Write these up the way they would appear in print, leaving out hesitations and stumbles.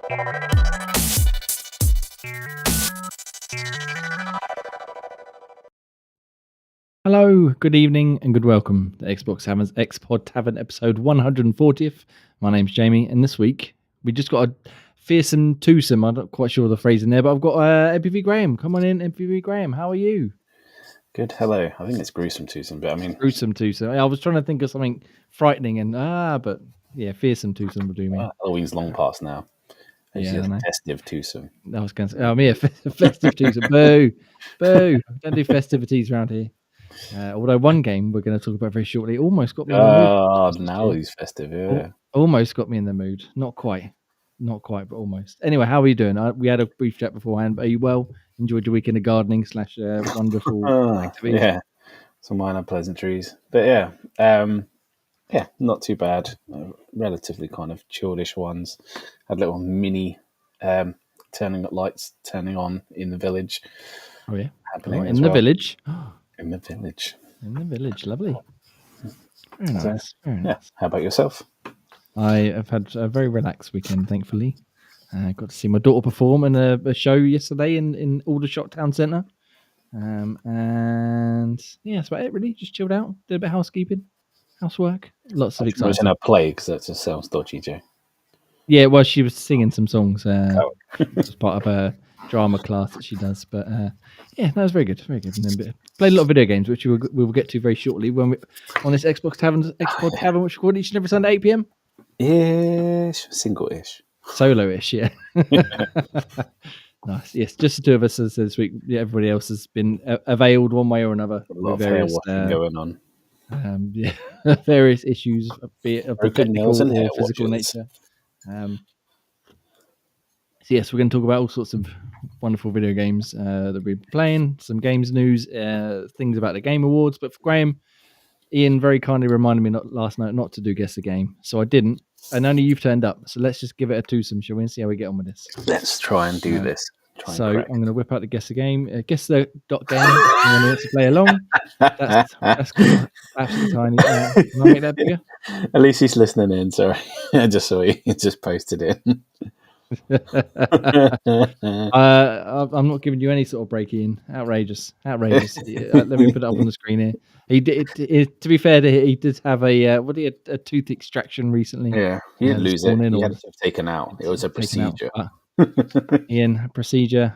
Hello, good evening, and good welcome to Xbox Tavern's X-Pod Tavern episode 140th. My name's Jamie, and this week we just got a fearsome twosome. I'm not quite sure of the phrase in there, but I've got MPV Graham. Come on in, MPV Graham. How are you? Good. Hello. I think it's gruesome twosome, but I mean gruesome twosome. I was trying to think of something frightening, and but yeah, fearsome twosome will do me. Halloween's long past now. Yeah, I know. Festive twosome. I was going to say, yeah, festive twosome. Boo, boo! Don't do festivities around here. Although one game we're going to talk about very shortly almost got me in the mood. Oh, now he's festive, yeah. Almost got me in the mood. Not quite, but almost. Anyway, how are you doing? We had a brief chat beforehand. Are you well? Enjoyed your weekend of gardening / wonderful activities? Yeah, some minor pleasantries. But yeah, not too bad. Relatively kind of childish ones. Had little mini turning on in the village. Oh yeah, happening in the village. In the village. In the village, lovely. Very nice. Very nice. Yeah. How about yourself? I have had a very relaxed weekend, thankfully. Got to see my daughter perform in a show yesterday in Aldershot Town Centre. And yeah, that's about it, really. Just chilled out, did a bit of housekeeping, housework. Lots of exciting. It was in a play because that just sounds dodgy, Joe. Yeah, well, she was singing some songs as part of a drama class that she does. But yeah, that was very good, very good. And then played a lot of video games, which we will get to very shortly when we on this Xbox Tavern, which we record each and every Sunday 8 p.m. Ish, single-ish, solo-ish, yeah. Nice. Yes, just the two of us this week. Yeah, everybody else has been availed one way or another. A lot of hair washing going on. Yeah, various issues, be it of the technical or physical nature. So yes, we're going to talk about all sorts of wonderful video games that we've been playing, some games news, things about the Game Awards. But for Graham, Ian very kindly reminded me last night not to do Guess the Game, so I didn't. And only you've turned up, so let's just give it a twosome, shall we, and see how we get on with this. Let's try and do this. So I'm going to whip out the Guess the Game. Guess the dot game. If anyone wants to play along. That's cool. Absolutely tiny. Can I make that bigger? At least he's listening in. Sorry, I just saw he just posted it. I'm not giving you any sort of break, Ian. Outrageous. Let me put it up on the screen here. He did. To be fair to him, he did have a tooth extraction recently. Yeah, he didn't lose it. He had it taken out. It was a procedure. Ian, procedure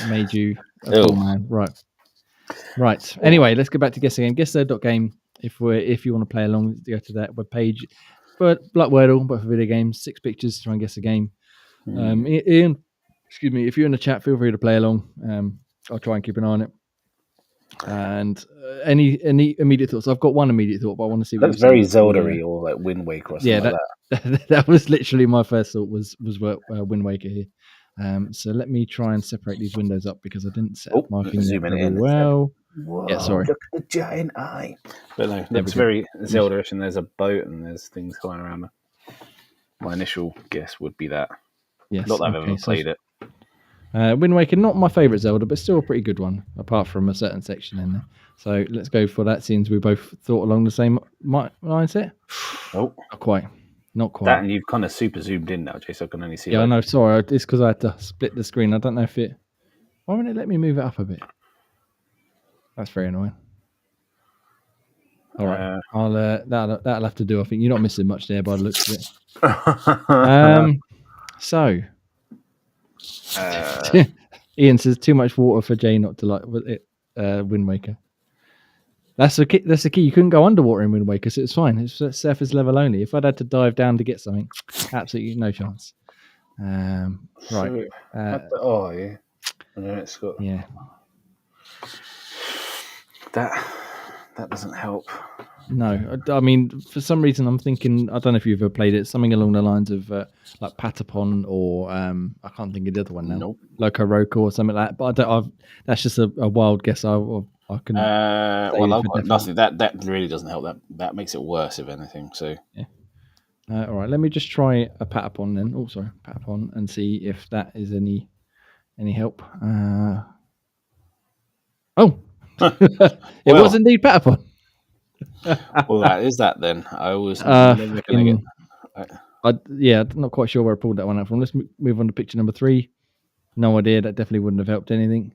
made you a full man. Right. Anyway, let's go back to Guess the Game. Guess.game. If you want to play along, go to that webpage. But like Wordle, but for video games, 6 pictures to try and guess a game. Ian, excuse me, if you're in the chat, feel free to play along. I'll try and keep an eye on it. And any immediate thoughts? I've got one immediate thought, but I want to see. That's very Zelda-y or like Wind Waker or something like that. That was literally my first thought was Wind Waker here. So let me try and separate these windows up because I didn't set up my thing very well. Whoa, yeah, sorry. Look at the giant eye. But no, it's very Zelda-ish, and there's a boat and there's things going around. My initial guess would be that. Yes, not that I've ever played it. Wind Waker, not my favourite Zelda, but still a pretty good one, apart from a certain section in there. So let's go for that, since we both thought along the same mindset. Oh, not quite. That, and you've kind of super zoomed in now, Jay, so I can only see. Yeah, I know. Sorry, it's because I had to split the screen. I don't know if it. Why won't it let me move it up a bit? That's very annoying. All right, that'll have to do. I think you're not missing much there by the looks of it. So. Ian says too much water for Jay not to like it. Wind Waker. That's the key. You couldn't go underwater in Wind Waker, so it's fine. It's surface level only. If I'd had to dive down to get something, absolutely no chance. Right. Yeah. It's got. Yeah. That doesn't help. No, I mean, for some reason, I'm thinking, I don't know if you've ever played it, something along the lines of like Patapon or I can't think of the other one now. Nope. Loco Roco or something like that. But that's just a wild guess. I can. Well, I've got nothing. That really doesn't help. That makes it worse, if anything. So. Yeah. All right. Let me just try a Patapon then. Oh, sorry, Patapon, and see if that is any help. It was indeed Patapon. Well, that is that then. I was never going to get. I'm not quite sure where I pulled that one out from. Let's move on to picture number 3. No idea. That definitely wouldn't have helped anything.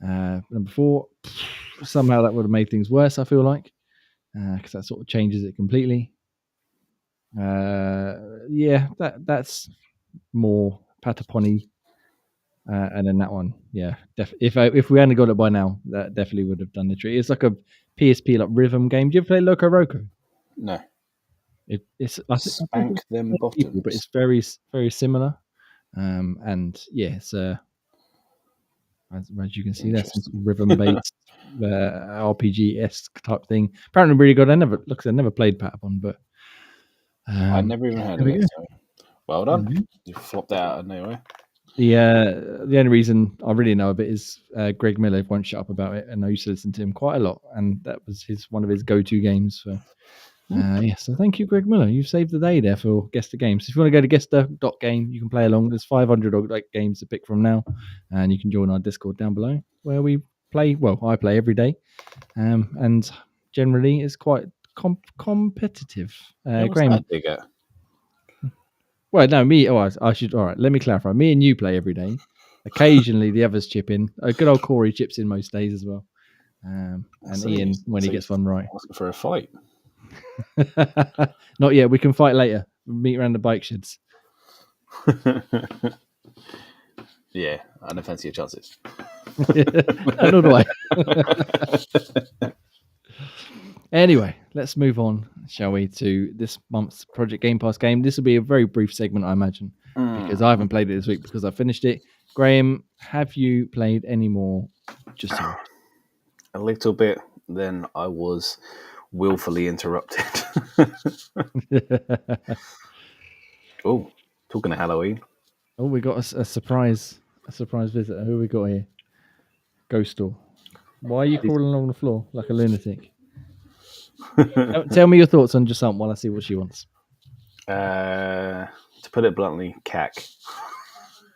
Number 4, somehow that would have made things worse, I feel like, because that sort of changes it completely. That's more Patapony. And then that one, if we hadn't got it by now, that definitely would have done the trick. It's like a PSP like rhythm game. Do you ever play Loco Roco? No. It's Spank them bottoms. but it's very, very similar. And it's as you can see, that's some rhythm-based RPG-esque type thing. Apparently, really good. I never played Patapon, but I never even heard of it. So well done. Mm-hmm. You flopped that out of nowhere. The only reason I really know of it is Greg Miller won't shut up about it, and I used to listen to him quite a lot, and that was one of his go-to games for. So thank you, Greg Miller. You've saved the day there for Guess the Games. If you want to go to guess.game, you can play along. There's 500 games to pick from now, and you can join our Discord down below where we play. Well, I play every day, and generally it's quite competitive. Graham, well, no, me. I should. All right, let me clarify. Me and you play every day. Occasionally, the others chip in. Good old Corey chips in most days as well, and Ian when he gets one right. Asking for a fight. Not yet. We can fight later. We'll meet around the bike sheds. Yeah, I don't fancy your chances. Nor do I. Anyway, let's move on, shall we, to this month's Project Game Pass game. This will be a very brief segment, I imagine, because I haven't played it this week because I finished it. Graham, have you played any more? Just so. A little bit. Then I was willfully interrupted. Oh, talking of Halloween. Oh, we got a surprise visitor. Who we got here? Ghost Door. Why are you crawling along the floor like a lunatic? Tell me your thoughts on Jasant while I see what she wants. To put it bluntly, cack.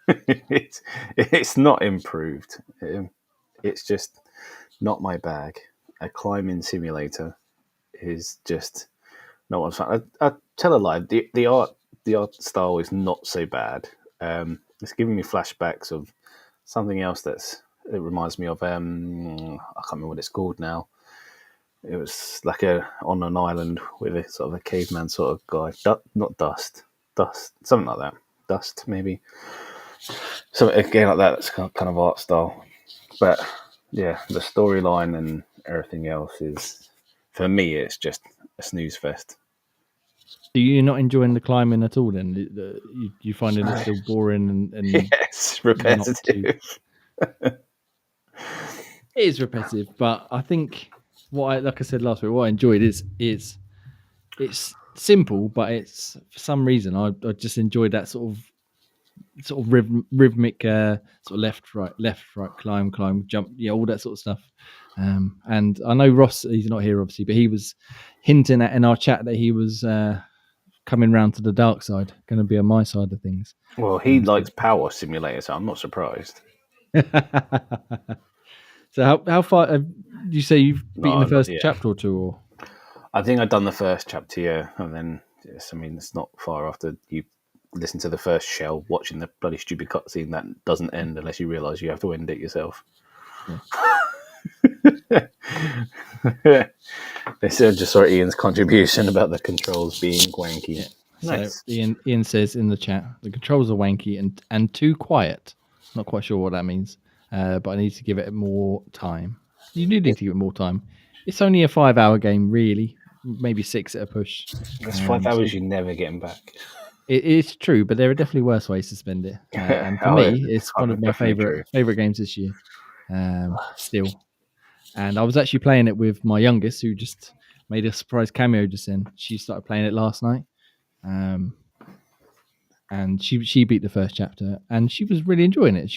It's not improved. It's just not my bag. A climbing simulator is just not what I'm saying. I tell a lie. The art style is not so bad. It's giving me flashbacks of something else it reminds me of. I can't remember what it's called now. It was like on an island with a sort of a caveman sort of guy. Not dust, something like that. Dust, maybe. Something again like that. That's kind of art style. But yeah, the storyline and everything else is, for me, it's just a snooze fest. Do you not enjoying the climbing at all? Then you finding it still boring and yes, repetitive. It is repetitive, but I think like I said last week, what I enjoyed is it's simple, but it's for some reason I just enjoyed that sort of rhythmic sort of left right climb jump, all that sort of stuff. And I know Ross, he's not here obviously, but he was hinting at in our chat that he was coming round to the dark side, going to be on my side of things. Well, he likes power simulators, so I'm not surprised. So how far you say you've beaten the first chapter or two? Or I think I've done the first chapter, yeah, and then it's not far after you listen to the first shell, watching the bloody stupid cutscene that doesn't end unless you realise you have to end it yourself. Yeah. This is just sort of Ian's contribution about the controls being wanky. Yeah. Nice. So Ian says in the chat, the controls are wanky and too quiet. Not quite sure what that means, but I need to give it more time. You do need to give it more time. It's only a 5-hour game, really. Maybe 6 at a push. That's 5 hours you're never getting back. It's true, but there are definitely worse ways to spend it. And for me, it's one of my favorite games this year. Still. And I was actually playing it with my youngest, who just made a surprise cameo just then. She started playing it last night. And she beat the first chapter, and she was really enjoying it.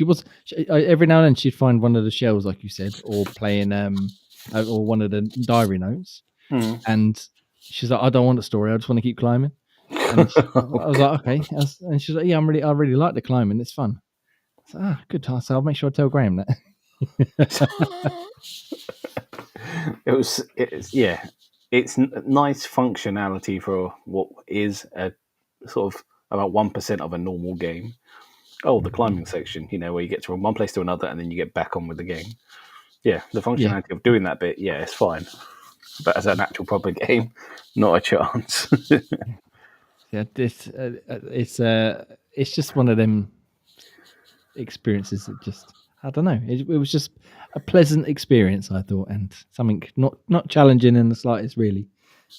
Every now and then she'd find one of the shells, like you said, or playing or one of the diary notes, and she's like, "I don't want a story. I just want to keep climbing." And I was like, "Okay," and she's like, "Yeah, I really like the climbing. It's fun." So, good. So I'll make sure I tell Graham that. It's nice functionality for what is a sort of about 1% of a normal game. Oh, the climbing section, where you get from one place to another and then you get back on with the game. Yeah, the functionality of doing that bit, it's fine. But as an actual proper game, not a chance. Yeah, it's just one of them experiences that just, I don't know. It was just a pleasant experience, I thought, and something not challenging in the slightest, really,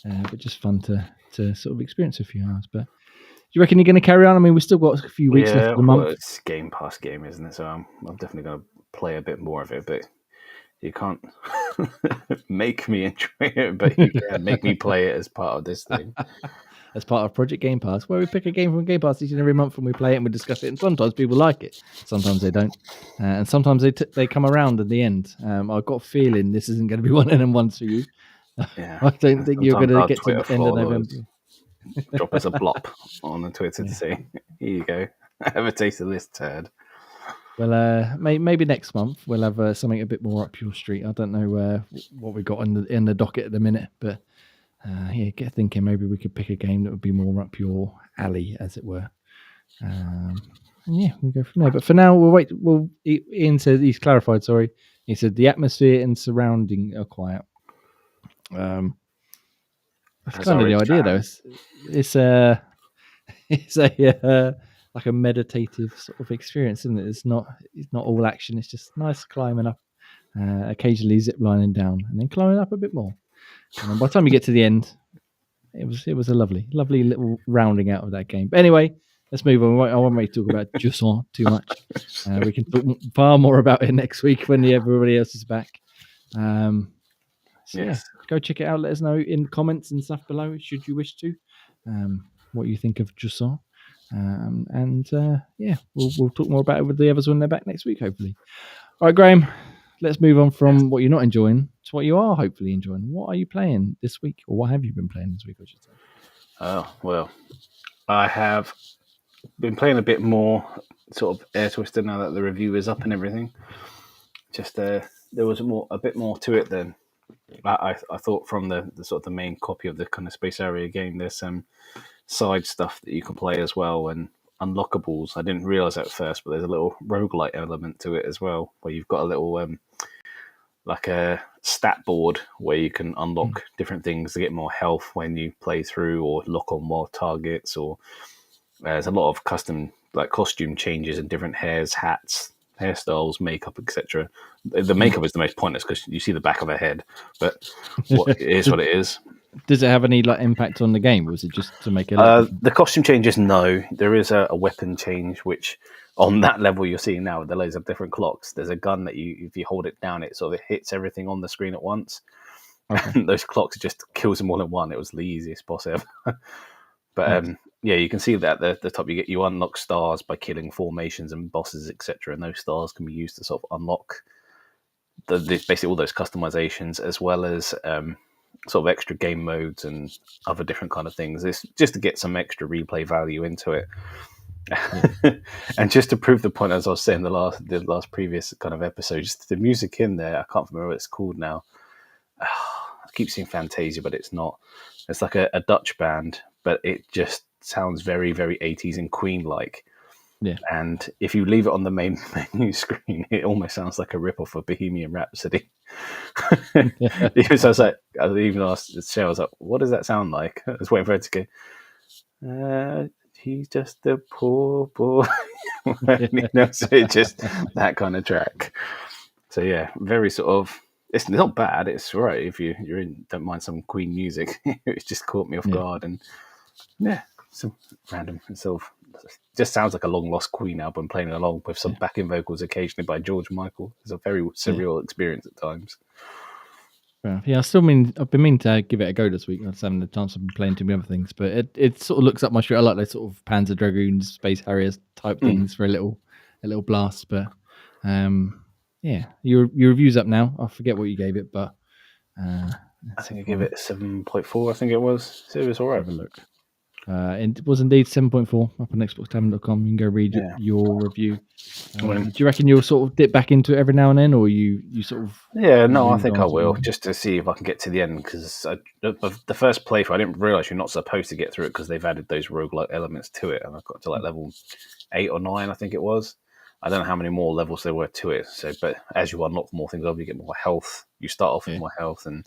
but just fun to sort of experience a few hours. But do you reckon you're going to carry on? I mean, we've still got a few weeks left of the month. Well, it's Game Pass game, isn't it? So I'm definitely going to play a bit more of it, but you can't make me enjoy it, but you can make me play it as part of this thing. As part of Project Game Pass, where we pick a game from Game Pass each and every month and we play it and we discuss it. And sometimes people like it, sometimes they don't, and sometimes they come around at the end. I've got a feeling this isn't going to be one of them ones for you. Yeah, I don't think you're going to get to the end of November. Drop us a blop on the Twitter to say, here you go, have a taste of this turd. Well, maybe next month we'll have something a bit more up your street. I don't know what we got in the docket at the minute, but get thinking. Maybe we could pick a game that would be more up your alley, as it were. And we'll go from there. But for now, we'll wait. Ian said he's clarified. Sorry, he said the atmosphere and surrounding are quiet. That's kind of the idea, though. It's a like a meditative sort of experience, isn't it? It's not all action. It's just nice climbing up, occasionally zip lining down, and then climbing up a bit more. And by the time you get to the end, it was a lovely little rounding out of that game. But anyway, let's move on. I won't make you talk about Jusant too much. We can talk far more about it next week when everybody else is back. Go check it out. Let us know in comments and stuff below, should you wish to, what you think of Jusant. We'll talk more about it with the others when they're back next week, hopefully. All right, Graham, let's move on from what you're not enjoying to what you are hopefully enjoying. What are you playing this week, or what have you been playing this week, I should say? Oh, well, I have been playing a bit more sort of Air Twister now that the review is up and everything. Just there was a bit more to it than I thought from the sort of the main copy of the kind of Space Area game. There's some side stuff that you can play as well, and unlockables. I didn't realize at first, but there's a little roguelite element to it as well, where you've got a little like a stat board where you can unlock different things to get more health when you play through, or lock on more targets, or there's a lot of custom like costume changes and different hairs, hats, hairstyles, makeup, etc. The makeup is the most pointless because you see the back of her head, but it is what it is. Does it have any impact on the game, or is it just to make it? The costume changes, no. There is a weapon change, which on that level you're seeing now with the loads of different clocks. There's a gun that if you hold it down, it sort of hits everything on the screen at once. Okay. And those clocks just kills them all in one. It was the easiest boss ever. But you can see that at the top you unlock stars by killing formations and bosses, etc. And those stars can be used to sort of unlock basically all those customizations, as well as sort of extra game modes and other different kind of things. It's just to get some extra replay value into it. And just to prove the point, as I was saying the last previous kind of episode, just the music in there, I can't remember what it's called now. I keep saying Fantasia, but it's not. It's like a Dutch band, but it just sounds very, very 80s and Queen-like. Yeah. And if you leave it on the main menu screen, it almost sounds like a rip-off of Bohemian Rhapsody. Because I even asked the show, I was like, what does that sound like? I was waiting for it to go, he's just a poor boy. So it's just that kind of track. So yeah, very sort of, it's not bad. It's all right if you're in, don't mind some Queen music. It's just caught me off guard, and some random itself. Just sounds like a long lost Queen album playing along with some backing vocals occasionally by George Michael. It's a very surreal experience at times. Yeah, I've been meaning to give it a go this week. I was having the chance of playing too many other things, but it sort of looks up my street. I like those sort of Panzer Dragoons, Space Harriers type things for a little blast. But your review's up now. I forget what you gave it, but I think I gave it 7.4. I think it was. So it was all right. Have a look. It was indeed 7.4 up on xboxtavern.com. You can go read your review. Do you reckon you'll sort of dip back into it every now and then, or you sort of? Yeah, no, I think I will, just to see if I can get to the end, because the first playthrough, I didn't realise you're not supposed to get through it because they've added those roguelike elements to it, and I've got to like level 8 or 9, I think it was. I don't know how many more levels there were to it, but as you unlock more things, you get more health. You start off with more health, and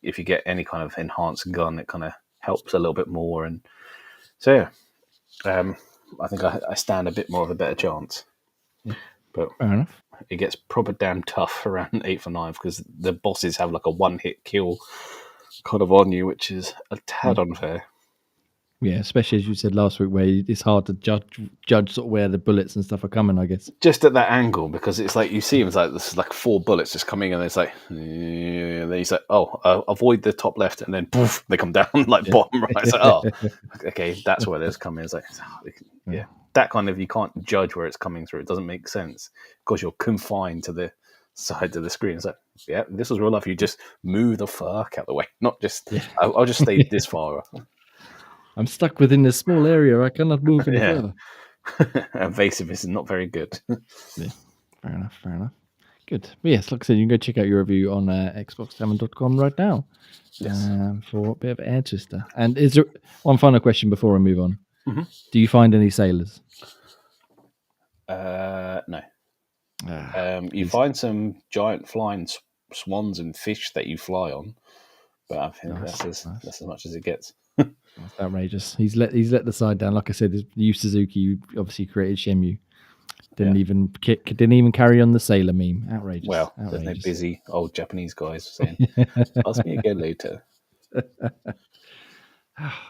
if you get any kind of enhanced gun, it kind of helps a little bit more, and so I think I stand a bit more of a better chance. Yeah. But fair enough. It gets proper damn tough around 8th or 9th because the bosses have like a one-hit kill kind of on you, which is a tad unfair. Yeah, especially as you said last week, where it's hard to judge sort of where the bullets and stuff are coming, I guess. Just at that angle, because it's like you see him, it's like this is like 4 bullets just coming, and it's like, and then he's like, avoid the top left, and then poof, they come down like bottom right. It's like, okay, that's where this coming. It's like, that kind of, you can't judge where it's coming through. It doesn't make sense because you're confined to the side of the screen. It's like, this was real life. You just move the fuck out of the way, not just. I'll just stay this far. I'm stuck within this small area. I cannot move any further. Evasiveness is not very good. Yeah, fair enough. Good. But yes, like I said, you can go check out your review on xboxtavern.com right now for a bit of air twister. And is there one final question before we move on? Mm-hmm. Do you find any sailors? No. You find some giant flying swans and fish that you fly on, but I think that's as much as it gets. That's outrageous. He's let the side down. Like I said, Yu Suzuki, you obviously created Shenmue. Didn't even carry on the sailor meme. Outrageous. Well, there's no busy old Japanese guys saying, "Ask me again later."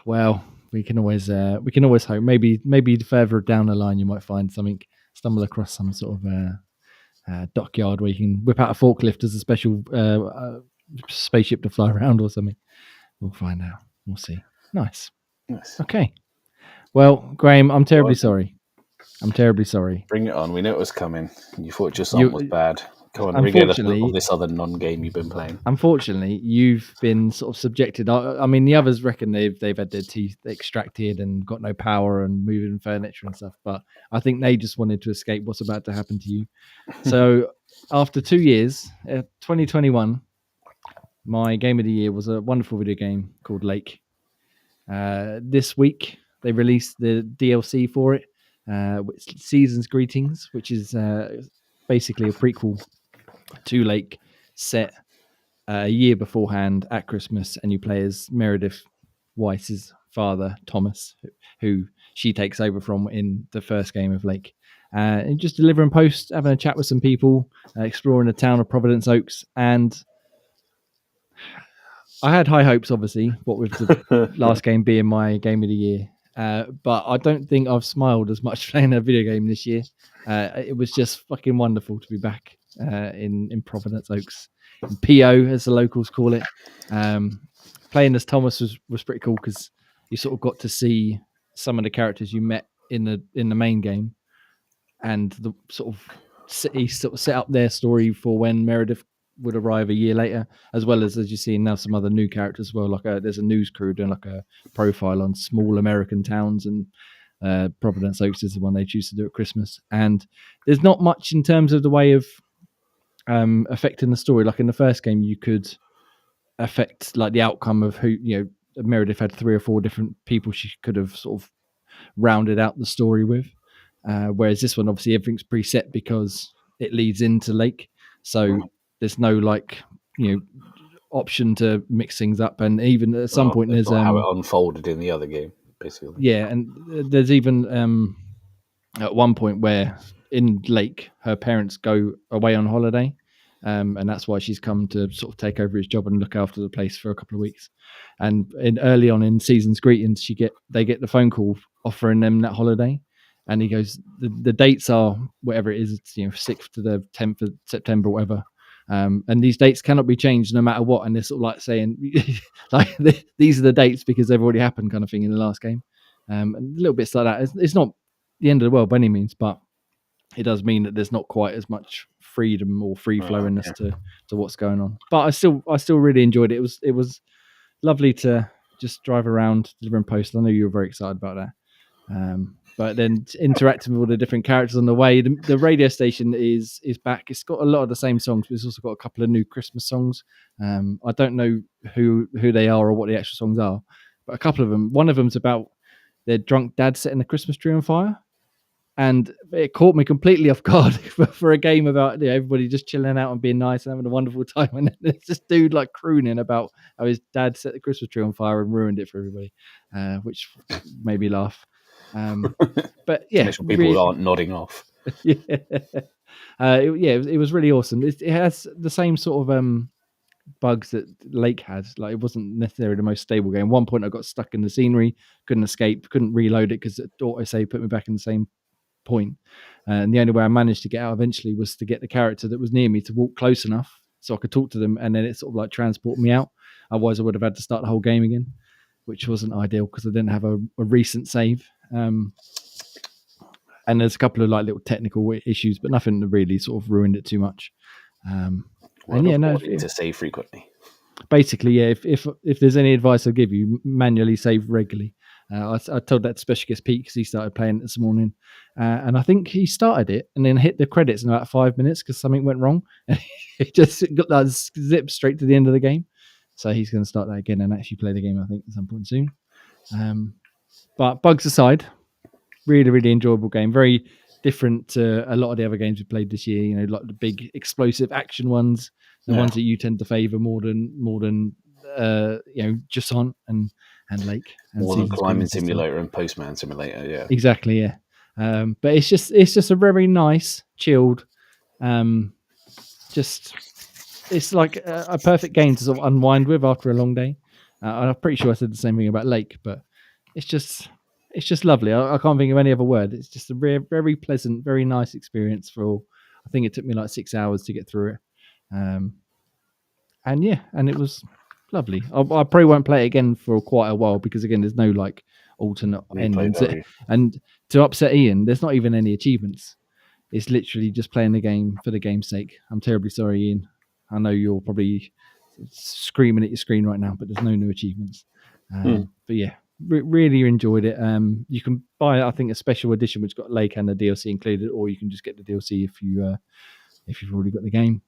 Well, we can always hope. Maybe further down the line you might find something, stumble across some sort of dockyard where you can whip out a forklift as a special spaceship to fly around or something. We'll find out. We'll see. Nice. Okay. Well, Graham, I'm terribly sorry. Bring it on. We knew it was coming. You thought your song was bad. Come on, regale us of this other non-game you've been playing. Unfortunately, you've been sort of subjected. I mean, the others reckon they've had their teeth extracted and got no power and moving furniture and stuff. But I think they just wanted to escape what's about to happen to you. So after 2 years, 2021, my game of the year was a wonderful video game called Lake. This week, they released the DLC for it, Season's Greetings, which is basically a prequel to Lake set a year beforehand at Christmas, and you play as Meredith Weiss's father, Thomas, who she takes over from in the first game of Lake. And just delivering posts, having a chat with some people, exploring the town of Providence Oaks, and I had high hopes, obviously, what with the last game being my game of the year. But I don't think I've smiled as much playing a video game this year. It was just fucking wonderful to be back in Providence Oaks. In PO, as the locals call it. Playing as Thomas was pretty cool because you sort of got to see some of the characters you met in the main game, and the sort of set up their story for when Meredith would arrive a year later, as well as you see now some other new characters as well. Like there's a news crew doing like a profile on small American towns, and Providence Oaks is the one they choose to do at Christmas. And there's not much in terms of the way of affecting the story. Like in the first game, you could affect like the outcome of who, Meredith had 3 or 4 different people she could have sort of rounded out the story with. Whereas this one, obviously everything's preset because it leads into Lake. So there's no option to mix things up, and even at some point there's how it unfolded in the other game, basically. Yeah, and there's even at one point where in Lake her parents go away on holiday, and that's why she's come to sort of take over his job and look after the place for a couple of weeks. And early on in Season's Greetings, they get the phone call offering them that holiday. And he goes, the dates are whatever it is, it's 6th to the 10th of September, whatever. And these dates cannot be changed no matter what. And they're sort of like saying, like these are the dates because they've already happened, kind of thing in the last game. And little bits like that. It's not the end of the world by any means, but it does mean that there's not quite as much freedom or free flowingness to what's going on. But I still really enjoyed it. It was lovely to just drive around delivering post. I know you were very excited about that. But then interacting with all the different characters on the way. The radio station is back. It's got a lot of the same songs, but it's also got a couple of new Christmas songs. I don't know who they are or what the actual songs are, but a couple of them. One of them's about their drunk dad setting the Christmas tree on fire. And it caught me completely off guard for a game about everybody just chilling out and being nice and having a wonderful time. And then there's this dude like crooning about how his dad set the Christmas tree on fire and ruined it for everybody, which made me laugh. But yeah, people really, aren't nodding off. Yeah, it was really awesome. It has the same sort of bugs that Lake had. Like, it wasn't necessarily the most stable game. At one point, I got stuck in the scenery, couldn't escape, couldn't reload it because the autosave put me back in the same point. And the only way I managed to get out eventually was to get the character that was near me to walk close enough so I could talk to them, and then it sort of like transported me out. Otherwise, I would have had to start the whole game again, which wasn't ideal because I didn't have a recent save. And there's a couple of like little technical issues, but nothing that really sort of ruined it too much. To save frequently. Basically, yeah. If there's any advice I'll give you, manually save regularly. I told that to Special Guest Pete because he started playing it this morning, and I think he started it and then hit the credits in about 5 minutes because something went wrong. It just got that zip straight to the end of the game. So he's going to start that again and actually play the game, I think, at some point soon. But bugs aside, really, really enjoyable game. Very different to a lot of the other games we played this year. You know, like the big explosive action ones, the ones that you tend to favour more than Jusant and Lake. And more than Climbing Simulator and Postman Simulator, yeah. Exactly, yeah. But it's just a very nice, chilled, it's like a perfect game to sort of unwind with after a long day. I'm pretty sure I said the same thing about Lake, but it's just lovely. I can't think of any other word. It's just a very, very pleasant, very nice experience I think it took me like 6 hours to get through it. And it was lovely. I probably won't play it again for quite a while because, again, there's no like alternate endings. And to upset Ian, there's not even any achievements. It's literally just playing the game for the game's sake. I'm terribly sorry, Ian. I know you're probably screaming at your screen right now, but there's no new achievements. But yeah, really enjoyed it. You can buy, I think, a special edition which got Lake and the DLC included, or you can just get the DLC if you've already got the game.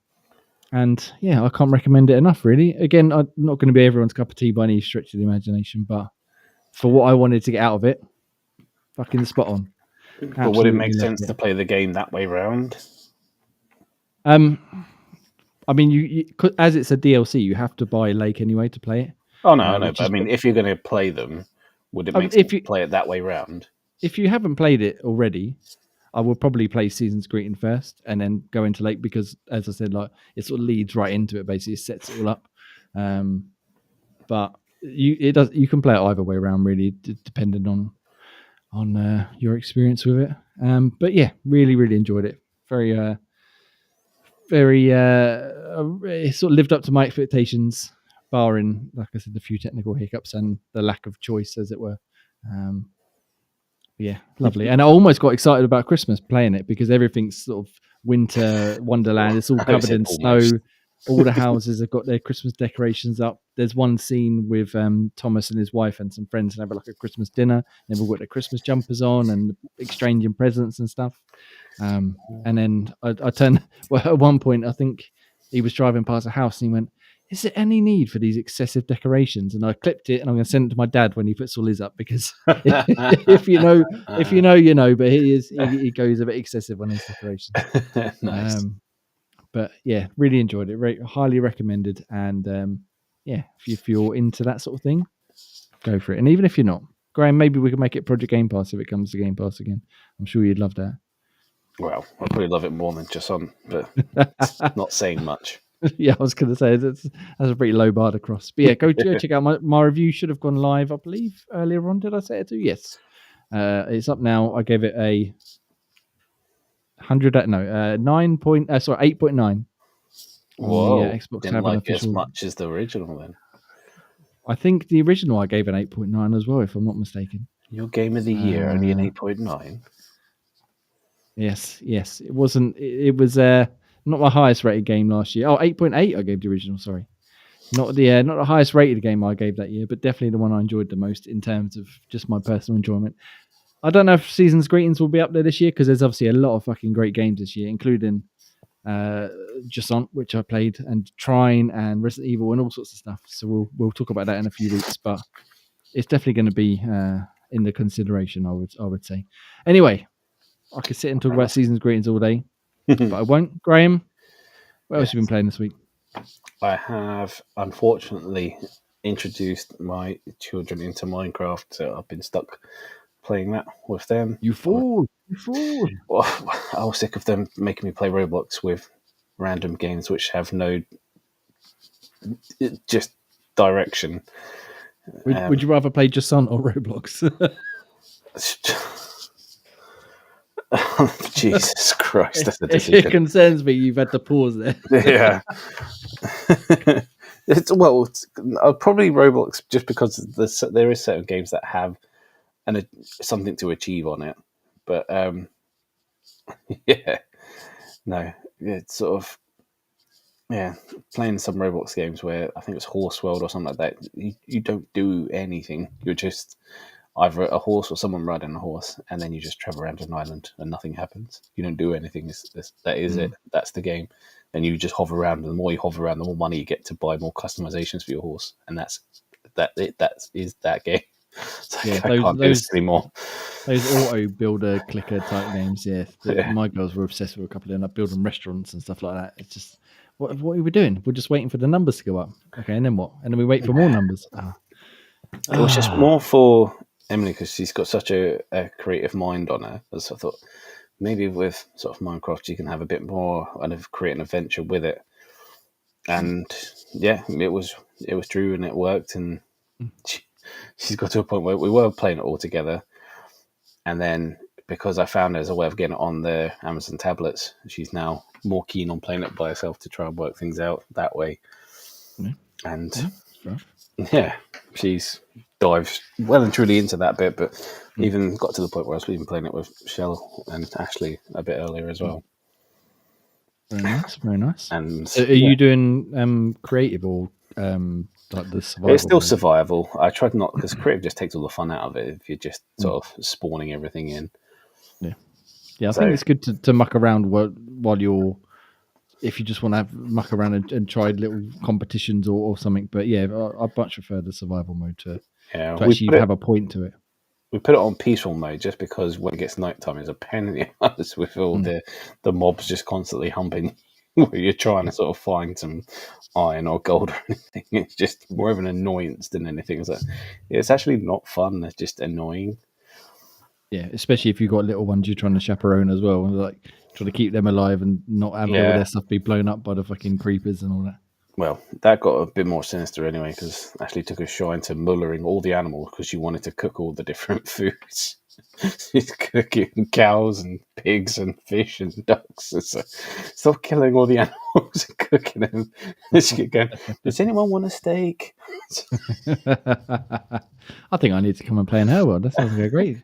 And yeah, I can't recommend it enough, really. Again, I'm not going to be everyone's cup of tea by any stretch of the imagination, but for what I wanted to get out of it, fucking spot on. But would it make sense to play the game that way round? I mean, you as it's a DLC, you have to buy Lake anyway to play it. Oh no, I know. But I mean, if you're going to play them, would it make sense to play it that way round? If you haven't played it already, I will probably play Season's Greeting first and then go into Lake because, as I said, like it sort of leads right into it. Basically, it sets it all up. But you can play it either way around, really, depending on your experience with it. But yeah, really, really enjoyed it. Very, it sort of lived up to my expectations, barring, like I said, the few technical hiccups and the lack of choice, as it were. Yeah, lovely. And I almost got excited about Christmas playing it because everything's sort of winter wonderland. It's all covered in snow. All the houses have got their Christmas decorations up. There's one scene with Thomas and his wife and some friends and have like a Christmas dinner. They've all got their Christmas jumpers on and exchanging presents and stuff. And then I turned, well, at one point, I think he was driving past a house and he went, "Is there any need for these excessive decorations?" And I clipped it and I'm going to send it to my dad when he puts all his up because if you know, you know. But he goes a bit excessive on his decorations. Nice. But yeah, really enjoyed it. Very highly recommended. And yeah, if you're into that sort of thing, go for it. And even if you're not, Graham, maybe we can make it Project Game Pass if it comes to Game Pass again. I'm sure you'd love that. Well, I probably love it more than just on, but it's not saying much. Yeah, I was going to say that's a pretty low bar to cross. But yeah, go check out my review. Should have gone live, I believe, earlier on. Did I say it too? Yes. It's up now. I gave it a 8.9. Whoa! Xbox didn't like it as much as the original then. I think the original I gave an 8.9 as well, if I'm not mistaken. Your game of the year only an 8.9. Yes. It wasn't. It was not my highest rated game last year. Oh, 8.8 I gave the original, sorry. Not the highest rated game I gave that year, but definitely the one I enjoyed the most in terms of just my personal enjoyment. I don't know if Season's Greetings will be up there this year because there's obviously a lot of fucking great games this year, including Jusant, which I played, and Trine and Resident Evil and all sorts of stuff. So we'll talk about that in a few weeks, but it's definitely going to be in the consideration. I would say. Anyway, I could sit and talk about Season's Greetings all day, but I won't. Graham, what else have you been playing this week? I have unfortunately introduced my children into Minecraft, so I've been stuck playing that with them. You fool! You fool! Well, I was sick of them making me play Roblox with random games which have no just direction. Would you rather play Jusant or Roblox? Jesus Christ, that's a decision. It concerns me. You've had to pause there. Yeah. I'll probably Roblox just because there is certain games that have something to achieve on it. But yeah, no, it's sort of playing some Roblox games where I think it's Horse World or something like that. You don't do anything. You're just either a horse or someone riding a horse, and then you just travel around an island and nothing happens. You don't do anything. That is it. That's the game. And you just hover around. And the more you hover around, the more money you get to buy more customizations for your horse. And that is that game. So I can't do this anymore. Those auto builder clicker type games, my girls were obsessed with a couple of them, like building restaurants and stuff like that. It's just what are we doing? We're just waiting for the numbers to go up. Okay, and then what? And then we wait for more numbers. It was just more for Emily because she's got such a creative mind on her. So I thought maybe with sort of Minecraft you can have a bit more and create an adventure with it. And yeah, it was true and it worked. And she's got to a point where we were playing it all together. And then because I found there's a way of getting it on the Amazon tablets, she's now more keen on playing it by herself to try and work things out that way. Yeah. And she's dived well and truly into that bit, but even got to the point where I was even playing it with Shell and Ashley a bit earlier as well. Very nice, very nice. And so are you doing creative or like the survival? It's still survival. I tried not because creative just takes all the fun out of it if you're just sort of spawning everything in. Yeah. I think it's good to muck around while you're. If you just want to muck around and try little competitions or something, but I much prefer the survival mode to actually have a point to it. We put it on peaceful mode just because when it gets nighttime, it's a pain in the ass with all the mobs just constantly humping where you're trying to sort of find some iron or gold or anything. It's just more of an annoyance than anything. It's actually not fun. It's just annoying. Yeah, especially if you've got little ones you're trying to chaperone as well, and like trying to keep them alive and not have all their stuff be blown up by the fucking creepers and all that. Well, that got a bit more sinister anyway, because Ashley took a shy into mullering all the animals because she wanted to cook all the different foods. She's cooking cows and pigs and fish and ducks. So stop killing all the animals and cooking them. She kept going, does anyone want a steak? I think I need to come and play in her world. That sounds like a great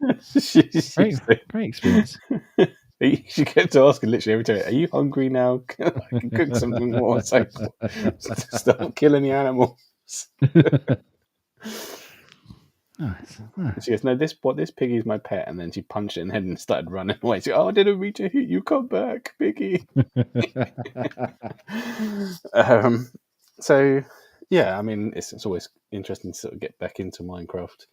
experience. She kept asking literally every time, are you hungry now? I can cook something more. So stop killing the animals. Nice. She goes, no, this piggy's my pet. And then she punched it in the head and started running away. She goes, I didn't mean to hit you. Come back, piggy. So, yeah, I mean, it's always interesting to sort of get back into Minecraft.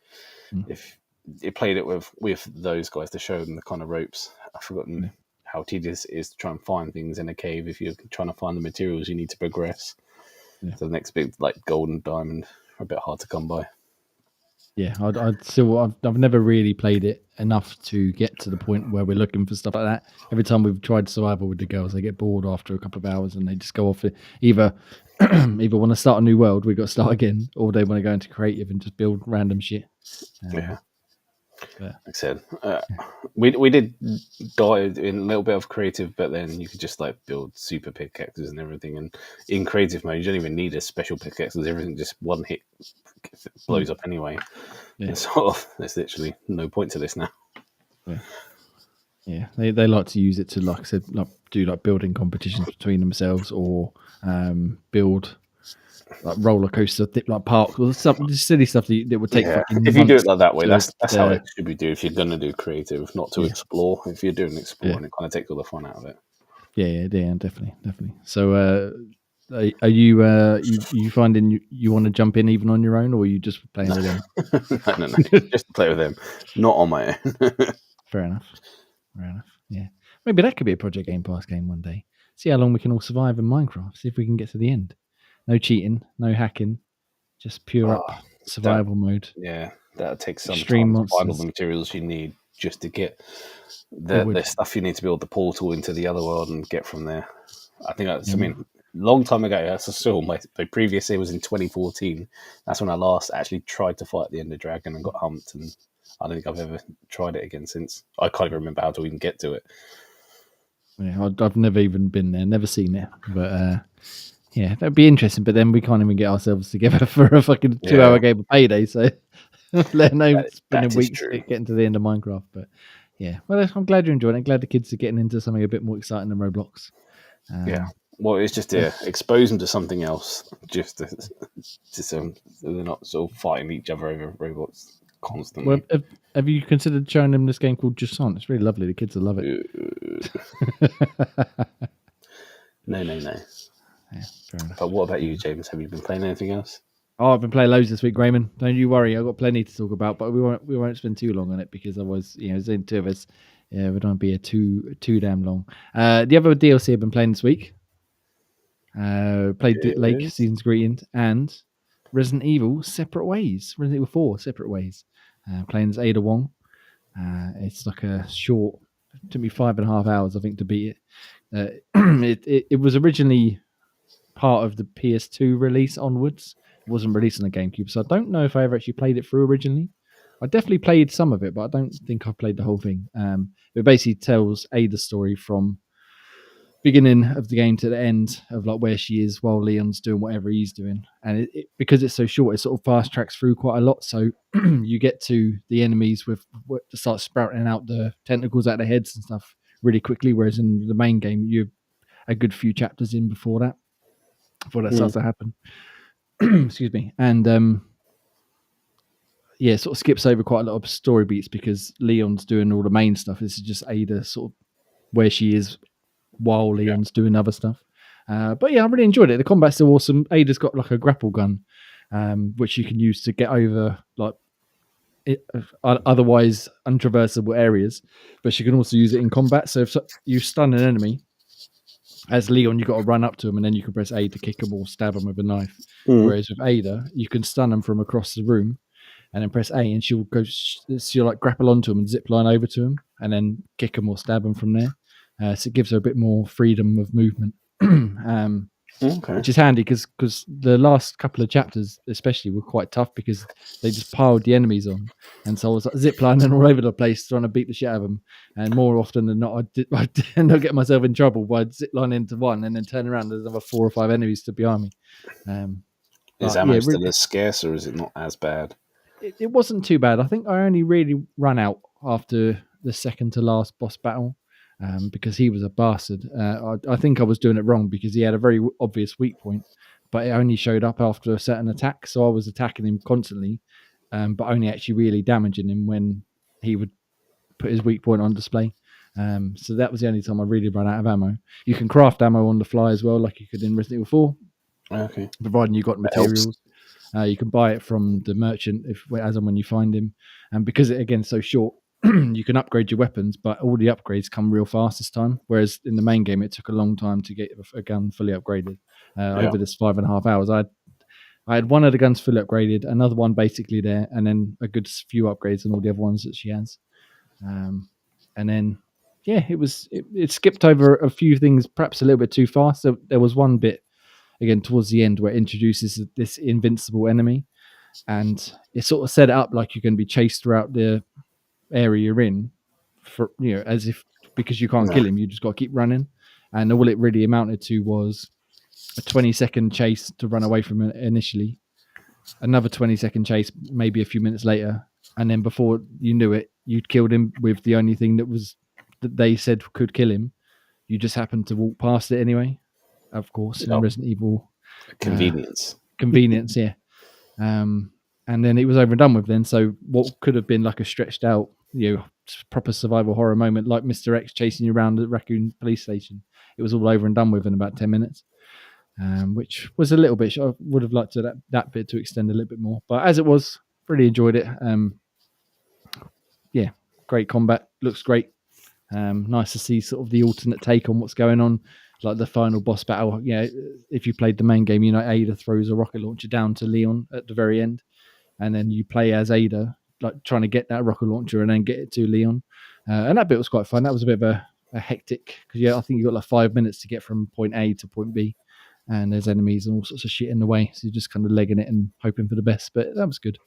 If you played it with those guys to show them the kind of ropes, I've forgotten how tedious it is to try and find things in a cave if you're trying to find the materials you need to progress. So the next big, like, gold and diamond are a bit hard to come by. Yeah, I've never really played it enough to get to the point where we're looking for stuff like that. Every time we've tried survival with the girls, they get bored after a couple of hours and they just go off. Either want to start a new world, we've got to start again, or they want to go into creative and just build random shit. Like I said, we did die in a little bit of creative, but then you could just like build super pickaxes and everything. And in creative mode, you don't even need a special pickaxe because everything just one hit blows up anyway. There's literally no point to this now. Yeah, they like to use it to, like I said, like do like building competitions between themselves or build like roller coaster, like park or something silly stuff that would take fucking if you do months it like that way, to- that's how it should be done. If you're going to do creative, not to Yeah. explore. If you're doing exploring, it kind of takes all the fun out of it. Yeah, definitely. So, are you finding you want to jump in even on your own, or are you just playing with them? No, just to play with them, not on my own. Fair enough. Yeah, maybe that could be a Project Game Pass game one day. See how long we can all survive in Minecraft. See if we can get to the end. No cheating, no hacking, just pure up survival mode. Yeah, that'll take some Extreme time to find all monsters. the materials you need just to get the stuff you need to build the portal into the other world and get from there. I think that's, I mean, long time ago, that's still my previous year was in 2014. That's when I last actually tried to fight the Ender Dragon and got humped, and I don't think I've ever tried it again since. I can't even remember how to even get to it. Yeah, I've never even been there, never seen it, but yeah, that'd be interesting. But then we can't even get ourselves together for a fucking 2-hour game of Payday, so let alone spending weeks getting to the end of Minecraft. But yeah, well, I'm glad you're enjoying it. I'm glad the kids are getting into something a bit more exciting than Roblox. Yeah, well, it's just to expose them to something else, just so they're not sort of fighting each other over Roblox constantly. Well, have you considered showing them this game called Jusant? It's really lovely. The kids will love it. No. Yeah, fair enough. But what about you, James? Have you been playing anything else? Oh, I've been playing loads this week, Raymond. Don't you worry. I've got plenty to talk about, but we won't spend too long on it because otherwise, there's only two of us. Yeah, we don't be too damn long. The other DLC I've been playing this week, played Lake Season's Greetings and Resident Evil Separate Ways. Resident Evil 4 Separate Ways. Playing as Ada Wong. It's like a short. It took me 5.5 hours, I think, to beat it. It was originally part of the PS2 release onwards. It wasn't released on the GameCube, so I don't know if I ever actually played it through originally. I definitely played some of it, but I don't think I played the whole thing. It basically tells Ada's story from beginning of the game to the end of like where she is while Leon's doing whatever he's doing, and because it's so short, it sort of fast tracks through quite a lot. So you get to the enemies with what start sprouting out the tentacles out of their heads and stuff really quickly, whereas in the main game you're a good few chapters in before that starts to happen. Excuse me. And it sort of skips over quite a lot of story beats because Leon's doing all the main stuff. This is just Ada sort of where she is while Leon's doing other stuff. But yeah, I really enjoyed it. The combat's still awesome. Ada's got like a grapple gun, which you can use to get over like otherwise untraversable areas, but she can also use it in combat. So if you stun an enemy, as Leon, you've got to run up to him and then you can press A to kick him or stab him with a knife. Whereas with Ada, you can stun him from across the room and then press A and she'll like grapple onto him and zip line over to him and then kick him or stab him from there. So it gives her a bit more freedom of movement, which is handy because the last couple of chapters especially were quite tough because they just piled the enemies on. And so I was like ziplining all over the place trying to beat the shit out of them. And more often than not, I end up getting myself in trouble by zipline into one and then turn around. There's another 4 or 5 enemies stood behind me. Is ammo still as scarce or is it not as bad? It wasn't too bad. I think I only really ran out after the second to last boss battle. Because he was a bastard. I think I was doing it wrong because he had a very obvious weak point, but it only showed up after a certain attack. So I was attacking him constantly, but only actually really damaging him when he would put his weak point on display. So that was the only time I really ran out of ammo. You can craft ammo on the fly as well, like you could in Resident Evil 4. Okay. Providing you got materials. You can buy it from the merchant as and when you find him. And because it, again, is so short, you can upgrade your weapons, but all the upgrades come real fast this time. Whereas in the main game, it took a long time to get a gun fully upgraded. Over this 5.5 hours, I had one of the guns fully upgraded, another one basically there, and then a good few upgrades on all the other ones that she has. And then, it skipped over a few things, perhaps a little bit too fast. So there was one bit, again, towards the end where it introduces this invincible enemy, and it sort of set it up like you're going to be chased throughout the area you're in for as if because you can't kill him, you just got to keep running. And all it really amounted to was a 20-second chase to run away from it initially, another 20-second chase maybe a few minutes later, and then before you knew it, you'd killed him with the only thing that they said could kill him. You just happened to walk past it anyway, of course. In Resident Evil, convenience. convenience, yeah. And then it was over and done with then. So what could have been like a stretched out, proper survival horror moment like Mr. X chasing you around the Raccoon police station, it was all over and done with in about 10 minutes, which was a little bit, I would have liked that bit to extend a little bit more. But as it was, really enjoyed it. Yeah, great combat, looks great. Nice to see sort of the alternate take on what's going on, like the final boss battle. Yeah, if you played the main game, Ada throws a rocket launcher down to Leon at the very end, and then you play as Ada, like trying to get that rocket launcher and then get it to Leon. And that bit was quite fun. That was a bit of a hectic, because I think you got like 5 minutes to get from point A to point B, and there's enemies and all sorts of shit in the way, so you're just kind of legging it and hoping for the best. But that was good.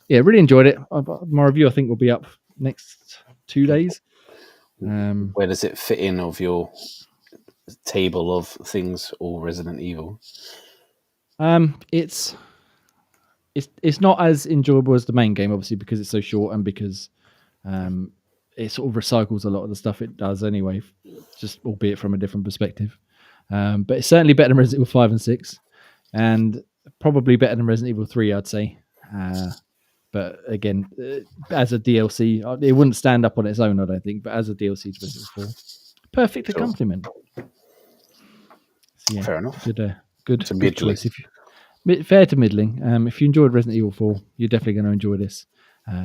Yeah, really enjoyed it. My review, I think, will be up next 2 days. Where does it fit in of your table of things or Resident Evil? It's not as enjoyable as the main game, obviously, because it's so short and because it sort of recycles a lot of the stuff it does anyway, just albeit from a different perspective. But it's certainly better than Resident Evil 5 and 6, and probably better than Resident Evil 3, I'd say. But again, as a DLC, it wouldn't stand up on its own, I don't think. But as a DLC to Resident Evil 4, perfect accompaniment. So, yeah, fair enough. Good choice. Fair to middling. If you enjoyed Resident Evil 4, you're definitely going to enjoy this.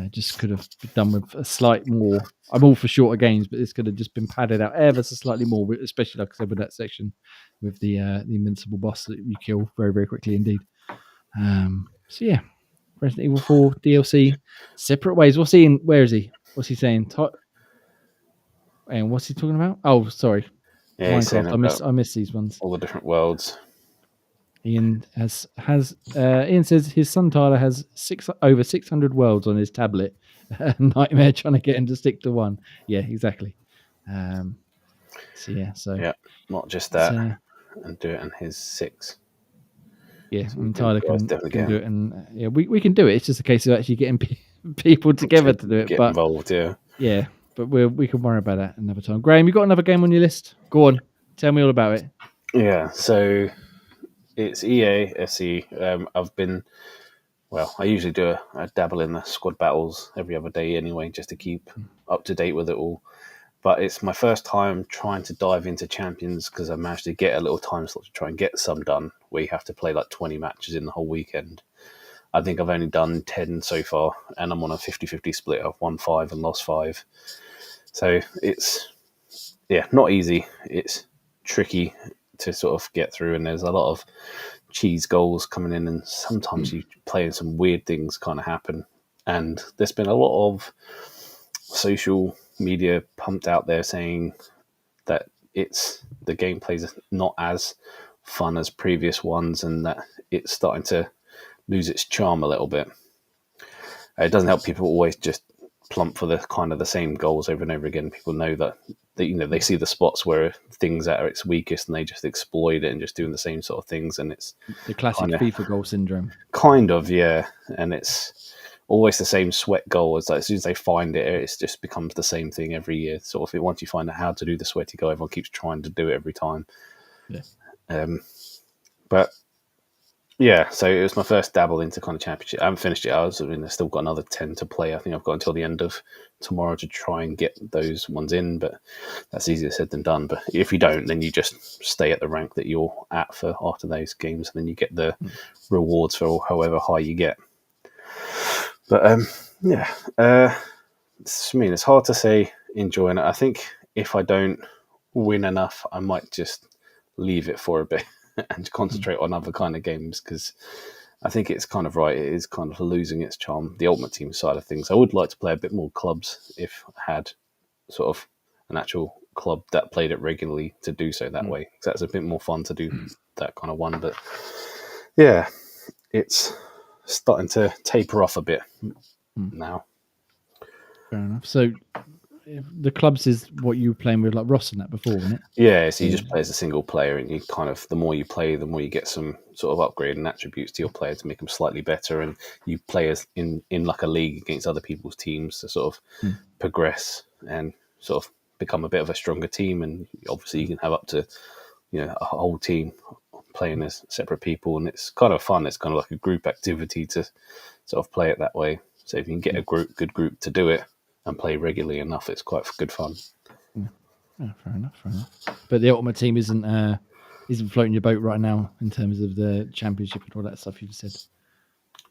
Just could have done with a slight more. I'm all for shorter games, but this could have just been padded out ever so slightly more, especially like I said with that section with the invincible boss that you kill very, very quickly indeed. So yeah, Resident Evil 4 DLC, separate ways. Where is he? What's he saying? And what's he talking about? Oh, sorry. Yeah, Minecraft. I miss these ones. All the different worlds. Ian Ian says his son Tyler has over 600 worlds on his tablet. Nightmare trying to get him to stick to one. Yeah, exactly. Not just that, and do it on his 6. Yeah, and Tyler can do it, and we can do it. It's just a case of actually getting people together to do it. Get involved, yeah. Yeah, but we can worry about that another time. Graham, you got another game on your list? Go on, tell me all about it. Yeah, so it's EAFC. I usually do a dabble in the squad battles every other day anyway, just to keep up to date with it all. But it's my first time trying to dive into Champions, because I managed to get a little time slot to try and get some done, where you have to play like 20 matches in the whole weekend. I think I've only done 10 so far, and I'm on a 50-50 split. I've won 5 and lost 5. So it's, not easy. It's tricky to sort of get through, and there's a lot of cheese goals coming in, and sometimes you play and some weird things kind of happen. And there's been a lot of social media pumped out there saying that the gameplay's not as fun as previous ones, and that it's starting to lose its charm a little bit. It doesn't help people always just plump for the kind of the same goals over and over again. People know that they see the spots where things are at its weakest, and they just exploit it and just doing the same sort of things. And it's the classic FIFA goal syndrome. Kind of, yeah. And it's always the same sweat goal. It's like as soon as they find it, it just becomes the same thing every year. Sort of, once you find out how to do the sweaty goal, everyone keeps trying to do it every time. Yeah. But yeah, so it was my first dabble into kind of Championship. I haven't finished it. I've still got another 10 to play. I think I've got until the end of tomorrow to try and get those ones in, but that's easier said than done. But if you don't, then you just stay at the rank that you're at for after those games, and then you get the rewards for however high you get. But it's hard to say enjoying it. I think if I don't win enough, I might just leave it for a bit and concentrate on other kind of games, because I think it's kind of right. It is kind of losing its charm, the Ultimate Team side of things. I would like to play a bit more clubs if I had sort of an actual club that played it regularly to do so that way, because that's a bit more fun to do that kind of one. But yeah, it's starting to taper off a bit now. Fair enough. So the clubs is what you were playing with, like Ross and that before, wasn't it? Yeah, so you just play as a single player, and you kind of, the more you play, the more you get some sort of upgrading attributes to your player to make them slightly better, and you play as in like a league against other people's teams to sort of progress and sort of become a bit of a stronger team. And obviously you can have up to a whole team playing as separate people, and it's kind of fun. It's kind of like a group activity to sort of play it that way. So if you can get a good group to do it and play regularly enough, it's quite good fun. Yeah, fair enough. But the Ultimate Team isn't floating your boat right now in terms of the championship and all that stuff you just said.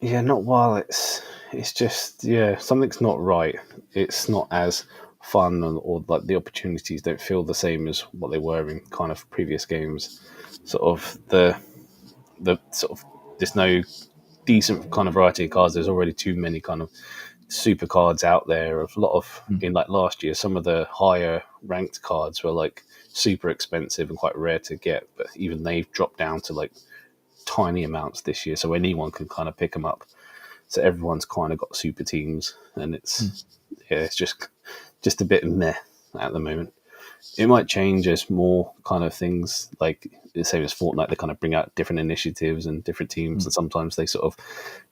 Yeah, not while it's just something's not right. It's not as fun, or like the opportunities don't feel the same as what they were in kind of previous games. Sort of the sort of there's no decent kind of variety of cards. There's already too many kind of super cards out there. A lot of in like last year, some of the higher ranked cards were like super expensive and quite rare to get, but even they've dropped down to like tiny amounts this year, so anyone can kind of pick them up. So everyone's kind of got super teams, and it's it's just a bit meh at the moment. It might change as more kind of things like the same as Fortnite. They kind of bring out different initiatives and different teams, and sometimes they sort of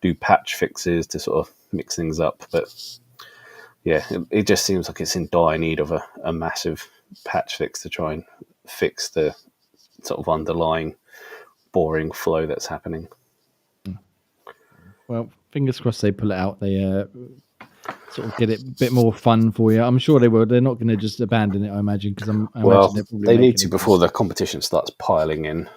do patch fixes to sort of mix things up. But yeah, it just seems like it's in dire need of a massive patch fix to try and fix the sort of underlying boring flow that's happening. Well, fingers crossed they pull it out. They sort of get it a bit more fun for you. I'm sure they will. They're not going to just abandon it, I imagine, because they need to before the competition starts piling in.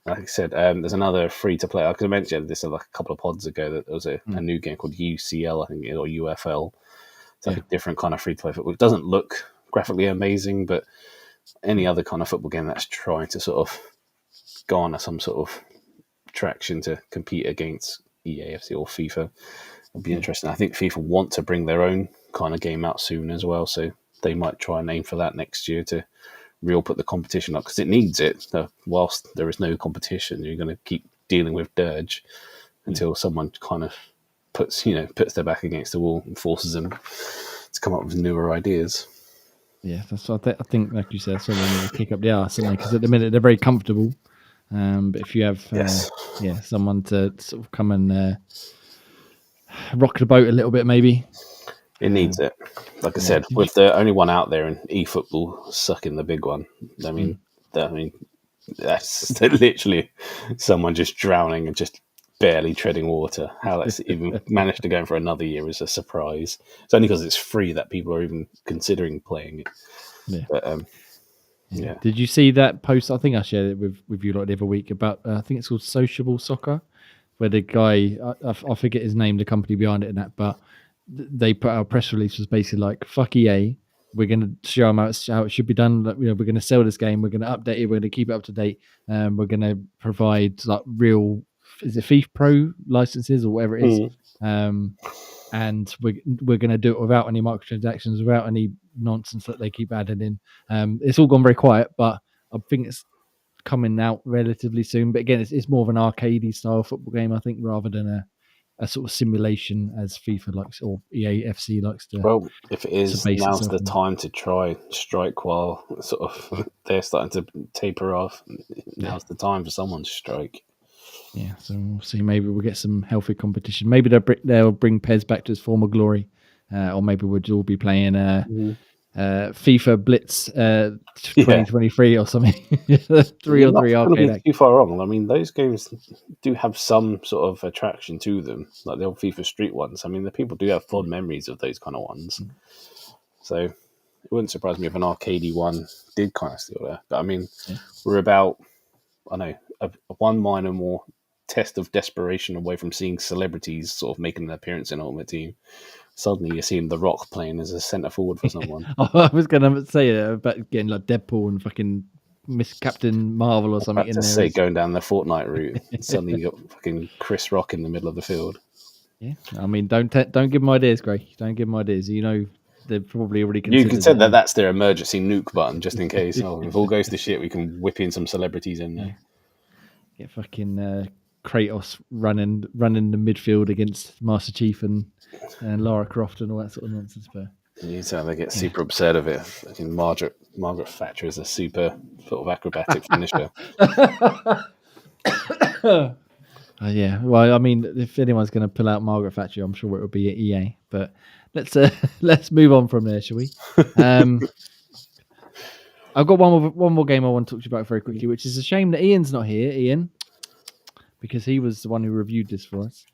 Like I said, there's another free-to-play. I could have mentioned this like a couple of pods ago that there was a new game called UCL, I think, or UFL. It's like a different kind of free-to-play football. It doesn't look graphically amazing, but any other kind of football game that's trying to sort of garner some sort of traction to compete against EAFC or FIFA would be interesting. I think FIFA want to bring their own kind of game out soon as well, so they might try and aim for that next year to real put the competition up, because it needs it. Whilst there is no competition, you're going to keep dealing with dirge until someone kind of puts their back against the wall and forces them to come up with newer ideas. Yeah, that's what I think, like you said, someone will kick up the arse, because at the minute they're very comfortable. But if you have someone to sort of come and rock the boat a little bit, maybe it needs it. Like I said, with the only one out there in eFootball sucking the big one. I mean, that's literally someone just drowning and just barely treading water. How that's even managed to go for another year is a surprise. It's only because it's free that people are even considering playing it. Yeah. But, yeah. Did you see that post? I think I shared it with you like the other week about. I think it's called Sociable Soccer, where the guy I forget his name, the company behind it, and that, but they put out a press release was basically like, "Fuck EA, we're going to show them how it should be done. We're going to sell this game. We're going to update it. We're going to keep it up to date. We're going to provide like real, is it FIFA Pro licenses or whatever it is." And we're going to do it without any microtransactions, without any nonsense that they keep adding in. It's all gone very quiet, but I think it's coming out relatively soon. But again, it's more of an arcadey style football game, I think, rather than a sort of simulation as FIFA likes or EAFC likes to. Well, if it is, now's the time to try strike while sort of they're starting to taper off. Now's the time for someone to strike. Yeah, so we'll see. Maybe we'll get some healthy competition. Maybe they'll bring Pez back to his former glory, or maybe we'll all be playing FIFA Blitz 2023 or something. 3-on-3 arcade. Too far wrong. I mean, those games do have some sort of attraction to them, like the old FIFA Street ones. I mean, the people do have fond memories of those kind of ones. So it wouldn't surprise me if an arcadey one did kind of steal there. But I mean, we're about, I know, a one minor more test of desperation away from seeing celebrities sort of making an appearance in Ultimate Team. Suddenly you're seeing The Rock playing as a centre forward for someone. I was going to say about getting like Deadpool and fucking Miss Captain Marvel or something in there. Say going down the Fortnite route. Suddenly you got fucking Chris Rock in the middle of the field. Yeah, I mean, don't give them ideas, Gray. Don't give them ideas. You know, they've probably already considered. You can say that's their emergency nuke button, just in case. If all goes to shit, we can whip in some celebrities in there. Get fucking Kratos running the midfield against Master Chief and Lara Croft and all that sort of nonsense. But you tell they get super upset of it. I think Margaret Thatcher is a super sort of acrobatic finisher. Yeah, well, I mean, if anyone's going to pull out Margaret Thatcher, I'm sure it would be at EA. But let's move on from there, shall we? I've got one more game I want to talk to you about very quickly, which is a shame that Ian's not here. Ian, because he was the one who reviewed this for us.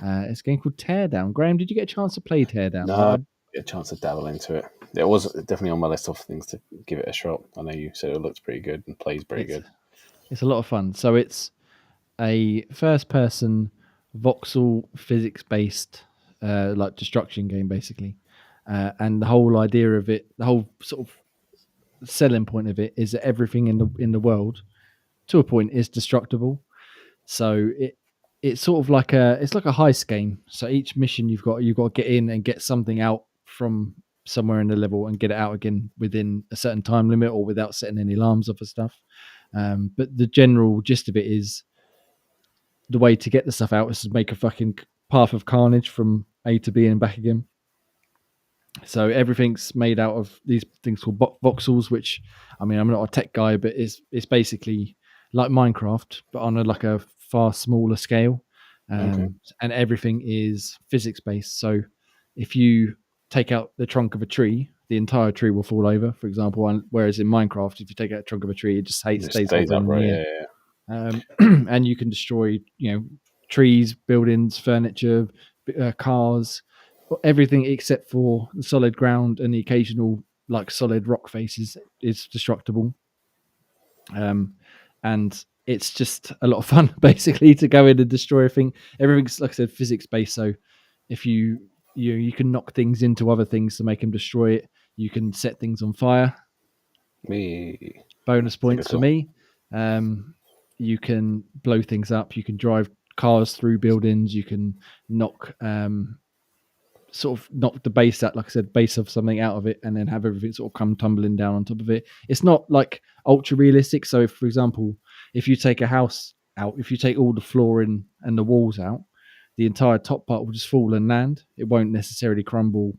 It's a game called Teardown. Graham, did you get a chance to play Teardown? No, get a chance to dabble into it. It was definitely on my list of things to give it a shot. I know you said it looks pretty good and plays pretty good. It's a lot of fun. So it's a first-person voxel physics-based like destruction game, basically. And the whole idea of it, the whole sort of selling point of it, is that everything in the world, to a point, is destructible. So it's sort of like a heist game. So each mission you've got to get in and get something out from somewhere in the level and get it out again within a certain time limit or without setting any alarms off or stuff. But the general gist of it is the way to get the stuff out is to make a fucking path of carnage from A to B and back again. So everything's made out of these things called voxels, which, I mean, I'm not a tech guy, but it's basically like Minecraft, but on a far smaller scale. And everything is physics based. So if you take out the trunk of a tree, the entire tree will fall over, for example. Whereas in Minecraft, if you take out a trunk of a tree, it just stays upright. And you can destroy, trees, buildings, furniture, cars, everything except for the solid ground and the occasional like solid rock faces is destructible. And it's just a lot of fun, basically, to go in and destroy everything. Everything's, like I said, physics based. So if you can knock things into other things to make them destroy it. You can set things on fire. Bonus points for me. You can blow things up. You can drive cars through buildings. You can knock the base out, like I said, base of something out of it, and then have everything sort of come tumbling down on top of it. It's not like ultra realistic. So, if, for example, if you take a house out, if you take all the flooring and the walls out, the entire top part will just fall and land. It won't necessarily crumble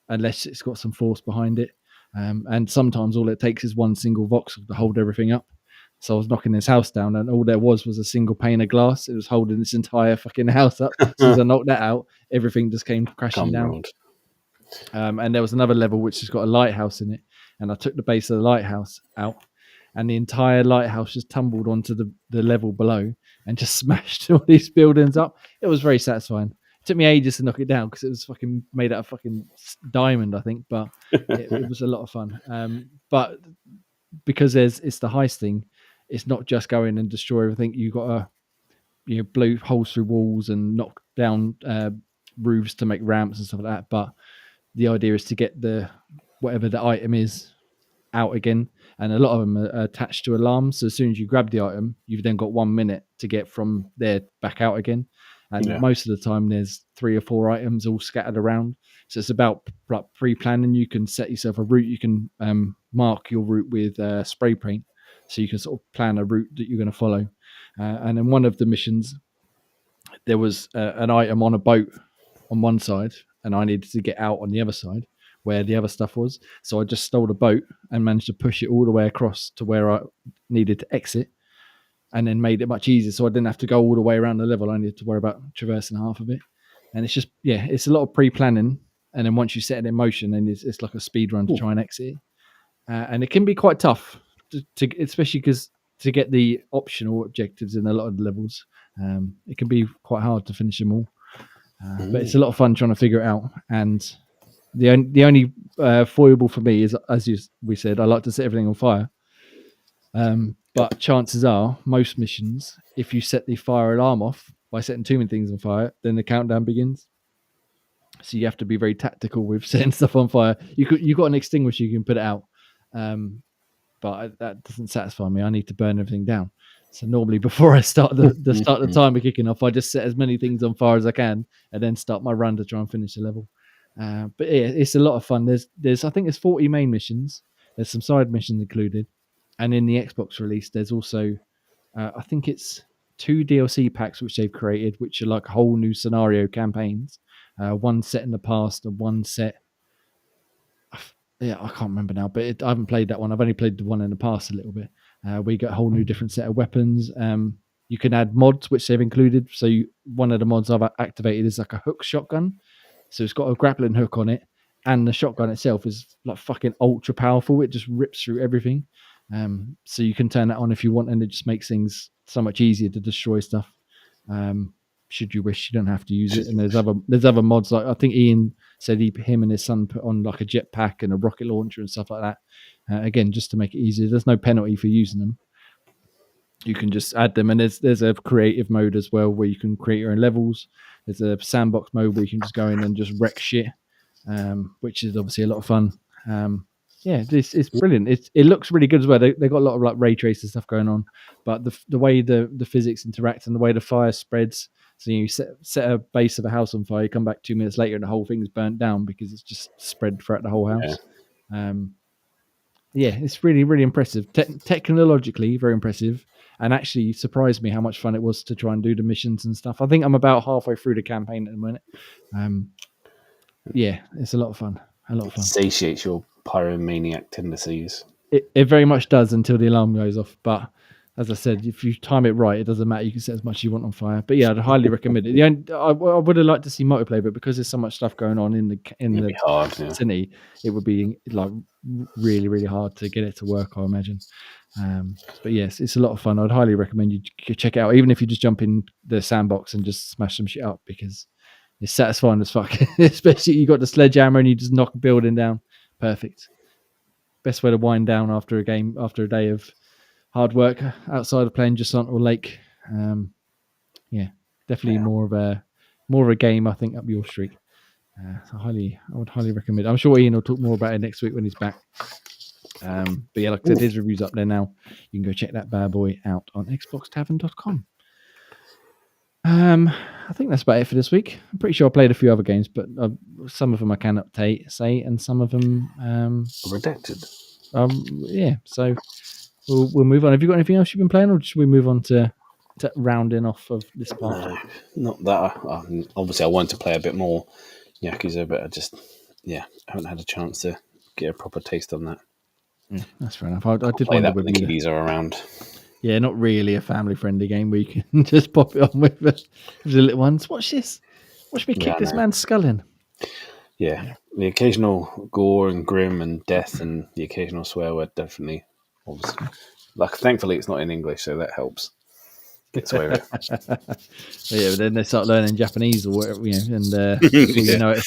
unless it's got some force behind it. And sometimes all it takes is one single voxel to hold everything up. So I was knocking this house down, and all there was a single pane of glass. It was holding this entire fucking house up. So as I knocked that out, everything just came crashing down. And there was another level which has got a lighthouse in it, and I took the base of the lighthouse out, and the entire lighthouse just tumbled onto the level below and just smashed all these buildings up. It was very satisfying. It took me ages to knock it down because it was fucking made out of fucking diamond, I think, but it was a lot of fun. But because it's the heist thing, it's not just go in and destroy everything. You got to blow holes through walls and knock down roofs to make ramps and stuff like that. But the idea is to get whatever the item is out again, and a lot of them are attached to alarms. So as soon as you grab the item, you've then got 1 minute to get from there back out again. And most of the time, there's 3 or 4 items all scattered around. So it's about like pre-planning. You can set yourself a route. You can mark your route with spray paint, so you can sort of plan a route that you're going to follow. And in one of the missions, there was an item on a boat on one side, and I needed to get out on the other side where the other stuff was. So I just stole the boat and managed to push it all the way across to where I needed to exit, and then made it much easier. So I didn't have to go all the way around the level. I needed to worry about traversing half of it. And it's just, it's a lot of pre-planning. And then once you set it in motion, then it's like a speed run to try and exit it. And it can be quite tough, especially because to get the optional objectives in a lot of the levels, it can be quite hard to finish them all. But it's a lot of fun trying to figure it out. And the only foible for me is, as we said, I like to set everything on fire. But chances are, most missions, if you set the fire alarm off by setting too many things on fire, then the countdown begins. So you have to be very tactical with setting stuff on fire. You've got an extinguisher, you can put it out. But that doesn't satisfy me. I need to burn everything down. So normally before I start the timer kicking off, I just set as many things on fire as I can and then start my run to try and finish the level. But yeah, it's a lot of fun. There's I think there's 40 main missions. There's some side missions included. And in the Xbox release, there's also, I think it's 2 DLC packs which they've created, which are like whole new scenario campaigns. One set in the past and one set. I can't remember now, but I haven't played that one. I've only played the one in the past a little bit. We got a whole new different set of weapons. You can add mods, which they've included. So one of the mods I've activated is like a hook shotgun. So it's got a grappling hook on it. And the shotgun itself is like fucking ultra powerful. It just rips through everything. So you can turn that on if you want, and it just makes things so much easier to destroy stuff. Should you wish, you don't have to use it. And there's other mods, like I think Ian said him and his son put on like a jetpack and a rocket launcher and stuff like that. Again, just to make it easier. There's no penalty for using them. You can just add them, and there's a creative mode as well where you can create your own levels. There's a sandbox mode where you can just go in and just wreck shit, which is obviously a lot of fun. It's brilliant. It looks really good as well. They got a lot of like ray tracer stuff going on, but the way the physics interact and the way the fire spreads. So you set a base of a house on fire, you come back 2 minutes later and the whole thing's burnt down because it's just spread throughout the whole house. It's really, really impressive. Technologically, very impressive. And actually surprised me how much fun it was to try and do the missions and stuff. I think I'm about halfway through the campaign at the minute. It's a lot of fun. Satiates your pyromaniac tendencies. It very much does until the alarm goes off. But as I said, if you time it right, it doesn't matter. You can set as much as you want on fire. But yeah, I'd highly recommend it. I would have liked to see multiplayer, but because there's so much stuff going on in the city, it would be like really, really hard to get it to work, I imagine. But yes, it's a lot of fun. I'd highly recommend you check it out, even if you just jump in the sandbox and just smash some shit up, because it's satisfying as fuck. Especially you got the sledgehammer and you just knock a building down. Perfect. Best way to wind down after a game, after a day of hard work outside of playing Jusant or Lake. Definitely more of a game, I think, up your street. I would highly recommend it. I'm sure Ian will talk more about it next week when he's back. But yeah, like I said, his review's up there now. You can go check that bad boy out on xboxtavern.com. I think that's about it for this week. I'm pretty sure I played a few other games, but some of them I cannot say, and some of them redacted. So we'll move on. Have you got anything else you've been playing, or should we move on to rounding off of this part? No, not that. Obviously, I wanted to play a bit more Yakuza, but I just haven't had a chance to get a proper taste on that. That's fair enough. I did play that when the kiddies are around. Yeah, not really a family-friendly game where you can just pop it on with the little ones. Watch this. Watch me kick this man's skull in. Yeah, the occasional gore and grim and death and the occasional swear word definitely, obviously. Like, thankfully, it's not in English, so that helps. Gets away with it. But then they start learning Japanese or whatever, and you know it,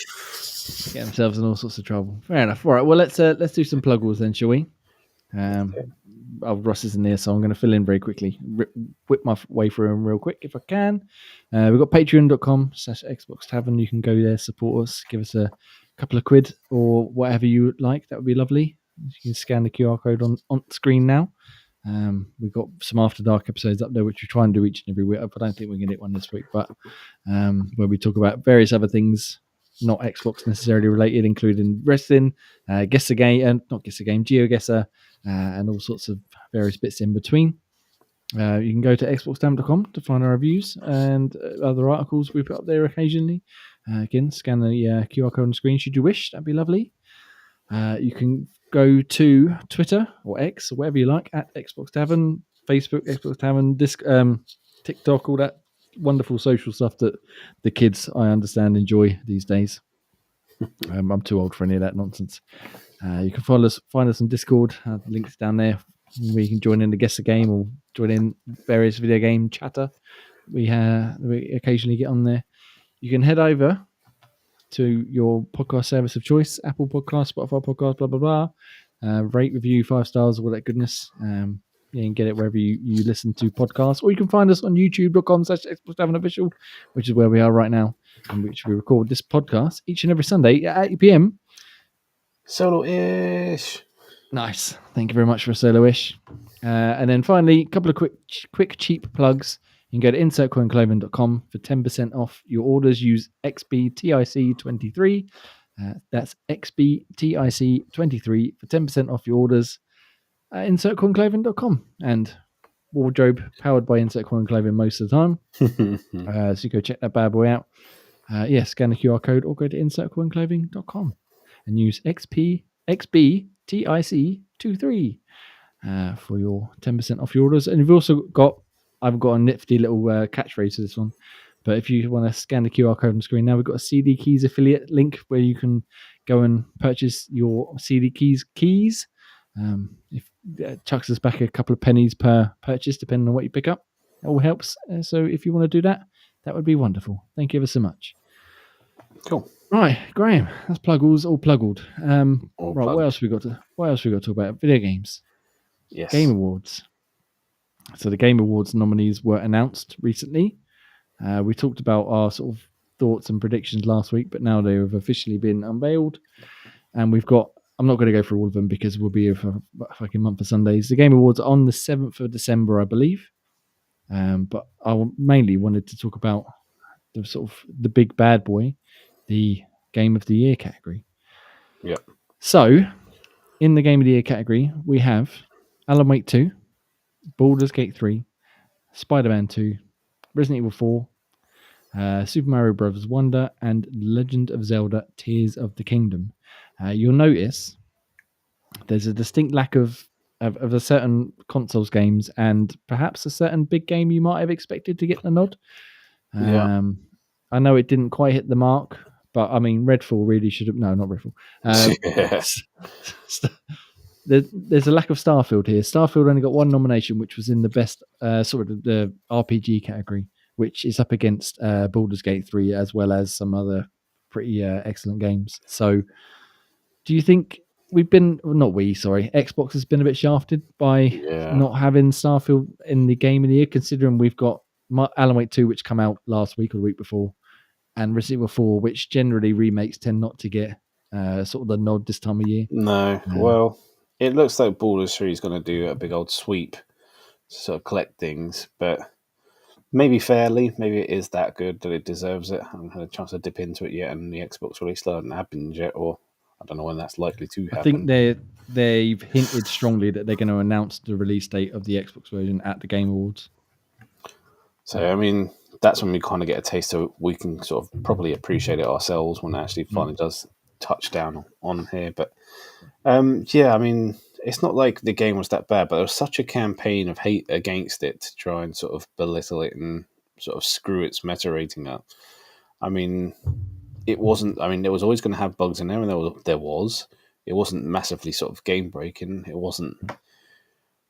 get themselves in all sorts of trouble. Fair enough. All right, well, let's do some pluggals then, shall we? Ross isn't here, so I'm going to fill in very quickly. Whip my way through them real quick if I can. We've got patreon.com/Xbox Tavern. You can go there, support us, give us a couple of quid or whatever you would like. That would be lovely. You can scan the QR code on screen now. We've got some After Dark episodes up there, which we try and do each and every week. I don't think we're going to hit one this week, but where we talk about various other things, not Xbox necessarily related, including wrestling, Guess a Game, not Guess a Game, GeoGuessr, and all sorts of various bits in between. You can go to xboxtavern.com to find our reviews and other articles we put up there occasionally. Again, scan the QR code on the screen should you wish. That'd be lovely. You can go to Twitter or X or whatever you like at Xbox Tavern, Facebook, Xbox Tavern, TikTok, all that wonderful social stuff that the kids, I understand, enjoy these days. I'm too old for any of that nonsense. You can find us on Discord. Links down there where you can join in the Guess a Game or join in various video game chatter. We occasionally get on there. You can head over to your podcast service of choice, Apple Podcasts, Spotify Podcasts, blah, blah, blah. Rate, review, 5 stars, all that goodness. You can get it wherever you listen to podcasts, or you can find us on youtube.com/XboxTavernOfficial, which is where we are right now, in which we record this podcast each and every Sunday at 8 p.m. Solo-ish. Nice. Thank you very much for solo-ish. And then finally, a couple of quick cheap plugs. You can go to insertcoinclothing.com for 10% off your orders. Use XBTIC23. That's XBTIC23 for 10% off your orders at insertcoinclothing.com. And wardrobe powered by Insert Coin Clothing most of the time. So you go check that bad boy out. Scan the QR code or go to insertcoinclothing.com and use XBTIC23 for your 10% off your orders. And you've also I've got a nifty little catchphrase for this one. But if you want to scan the QR code on the screen now, we've got a CD Keys affiliate link where you can go and purchase your CD Keys keys. If chucks us back a couple of pennies per purchase, depending on what you pick up, it all helps. So if you want to do that, That would be wonderful. Thank you ever so much. Cool. Right, Graham, that's pluggles, all pluggled. All right, plugged. what else we got to talk about? Video games. Yes. Game Awards. So the Game Awards nominees were announced recently. We talked about our sort of thoughts and predictions last week, but now they have officially been unveiled. And we've got, I'm not going to go through all of them because we'll be here for a fucking month of Sundays. The Game Awards are on the 7th of December, I believe. But I mainly wanted to talk about the sort of the big bad boy, the Game of the Year category. Yep. So, in the Game of the Year category, we have Alan Wake 2, Baldur's Gate 3, Spider-Man 2, Resident Evil 4, Super Mario Bros. Wonder, and Legend of Zelda Tears of the Kingdom. You'll notice there's a distinct lack of a certain consoles games and perhaps a certain big game you might have expected to get the nod. Yeah. I know it didn't quite hit the mark, but I mean, Redfall really should have. No, not Redfall. There's a lack of Starfield here. Starfield only got one nomination, which was in the best sort of the RPG category, which is up against Baldur's Gate 3 as well as some other pretty excellent games. So, do you think Xbox has been a bit shafted by not having Starfield in the Game of the Year, considering we've got Alan Wake 2, which come out last week or the week before, and Resident Evil 4, which generally remakes tend not to get sort of the nod this time of year. No, well, it looks like Baldur's 3 is going to do a big old sweep to sort of collect things, but maybe fairly, maybe it is that good that it deserves it. I haven't had a chance to dip into it yet, and the Xbox release hasn't happened yet, or I don't know when that's likely to happen. I think they've hinted strongly that they're going to announce the release date of the Xbox version at the Game Awards. So, I mean, that's when we kind of get a taste so we can sort of probably appreciate it ourselves when it actually finally does touch down on here. But, yeah, I mean, it's not like the game was that bad, but there was such a campaign of hate against it to try and sort of belittle it and sort of screw its meta rating up. I mean, it wasn't, I mean, there was always going to have bugs in there, and there was. It wasn't massively sort of game-breaking. It wasn't,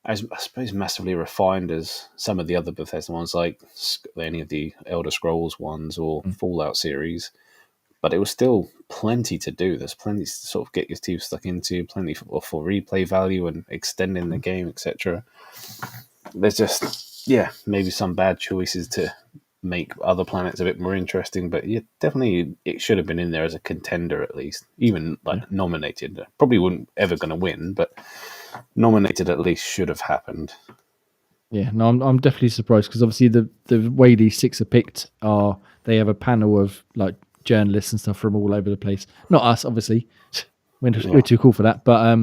I suppose, massively refined as some of the other Bethesda ones, like any of the Elder Scrolls ones or Fallout series. But it was still plenty to do. There's plenty to sort of get your teeth stuck into, plenty for replay value and extending the game, etc. There's just, maybe some bad choices to make other planets a bit more interesting, but definitely it should have been in there as a contender at least, even nominated. Probably wouldn't ever going to win, but nominated at least should have happened. Yeah, no, I'm definitely surprised because obviously the way these six are picked they have a panel of like journalists and stuff from all over the place. Not us, obviously. We're too cool for that, but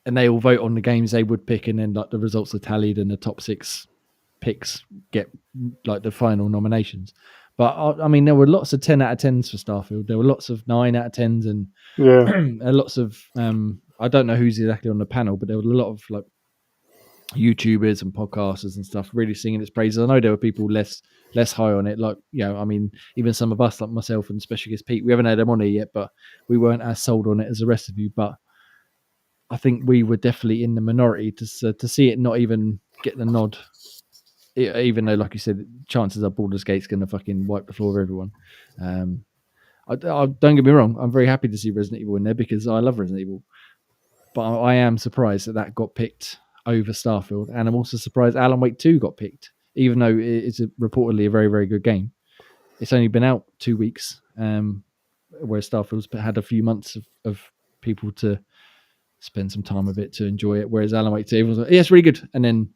and they all vote on the games they would pick, and then like the results are tallied, and the top six picks get like the final nominations. But I mean, there were lots of 10 out of 10s for Starfield. There were lots of 9 out of 10s, and lots of I don't know who's exactly on the panel, but there were a lot of like YouTubers and podcasters and stuff really singing its praises. I know there were people less high on it, like I mean, even some of us, like myself and special guest Pete, we haven't had them on here yet, but we weren't as sold on it as the rest of you. But I think we were definitely in the minority to see it not even get the nod. Even though, like you said, chances are Baldur's Gate's going to fucking wipe the floor of everyone. I don't get me wrong, I'm very happy to see Resident Evil in there because I love Resident Evil. But I am surprised that got picked over Starfield. And I'm also surprised Alan Wake 2 got picked, even though it's reportedly a very, very good game. It's only been out 2 weeks, whereas Starfield's had a few months of people to spend some time with it to enjoy it. Whereas Alan Wake 2, everyone's like, yeah, it's really good. And then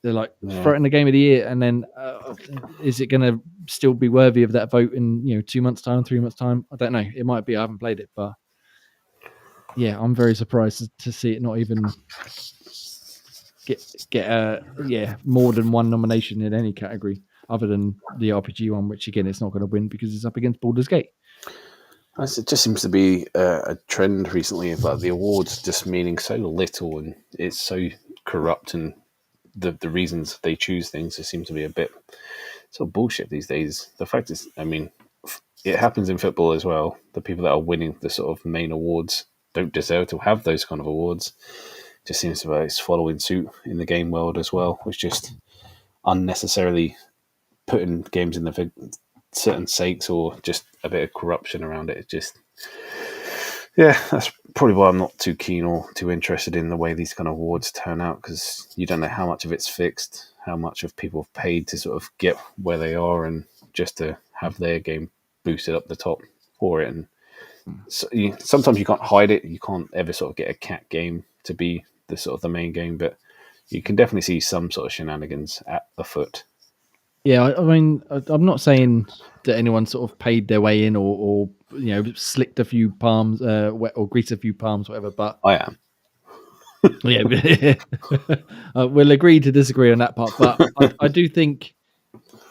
they're like, throw it in the Game of the Year, and then is it going to still be worthy of that vote in 2 months' time, 3 months' time? I don't know. It might be. I haven't played it, but yeah, I'm very surprised to see it not even get more than one nomination in any category other than the RPG one, which again it's not going to win because it's up against Baldur's Gate. It just seems to be a trend recently of like the awards just meaning so little, and it's so corrupt, and the reasons they choose things just seem to be a bit sort of bullshit these days. The fact is, I mean, it happens in football as well. The people that are winning the sort of main awards don't deserve to have those kind of awards. Just seems to be it's following suit in the game world as well, which just unnecessarily putting games in there for certain sakes or just a bit of corruption around it. It just, yeah, that's probably why I'm not too keen or too interested in the way these kind of awards turn out, because you don't know how much of it's fixed, how much of people have paid to sort of get where they are and just to have their game boosted up the top for it. And so sometimes you can't hide it. You can't ever sort of get a cat game to be the sort of the main game, but you can definitely see some sort of shenanigans at afoot. Yeah, I mean, I'm not saying that anyone sort of paid their way in or slicked a few palms, or greased a few palms, whatever. But I am. Yeah, we'll agree to disagree on that part. But I do think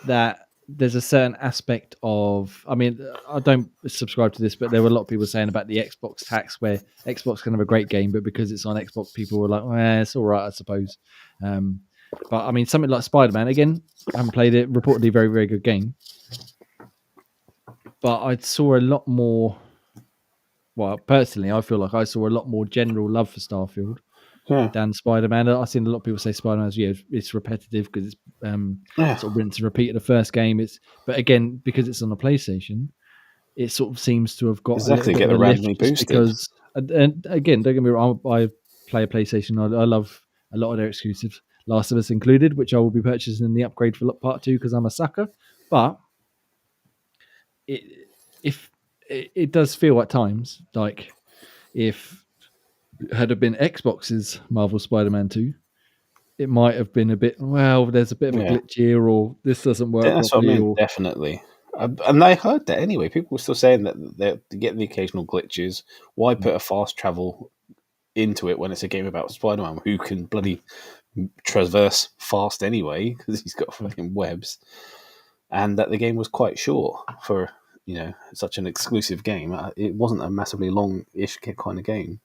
that there's a certain aspect of, I mean, I don't subscribe to this, but there were a lot of people saying about the Xbox tax, where Xbox can have a great game, but because it's on Xbox, people were like, well, it's all right, I suppose. But I mean, something like Spider-Man, again, I haven't played it, reportedly very, very good game. But I saw a lot more, well, personally, I feel like I saw a lot more general love for Starfield than Spider-Man. I've seen a lot of people say Spider-Man, it's repetitive because it's sort of rinse and repeat of the first game. But again, because it's on a PlayStation, it sort of seems to have got exactly a get bit of a randomly lift boosted. Because, and again, don't get me wrong, I play a PlayStation. I love a lot of their exclusives, Last of Us included, which I will be purchasing in the upgrade for Part 2 because I'm a sucker. But it does feel at times like if had it been Xbox's Marvel Spider-Man 2, it might have been a bit, well, there's a bit of a glitch here, or this doesn't work that's properly. What I mean, definitely. And I heard that anyway. People were still saying that they get the occasional glitches. Why put a fast travel into it when it's a game about Spider-Man who can bloody traverse fast anyway because he's got fucking webs? And that the game was quite short for such an exclusive game. It wasn't a massively long-ish kind of game.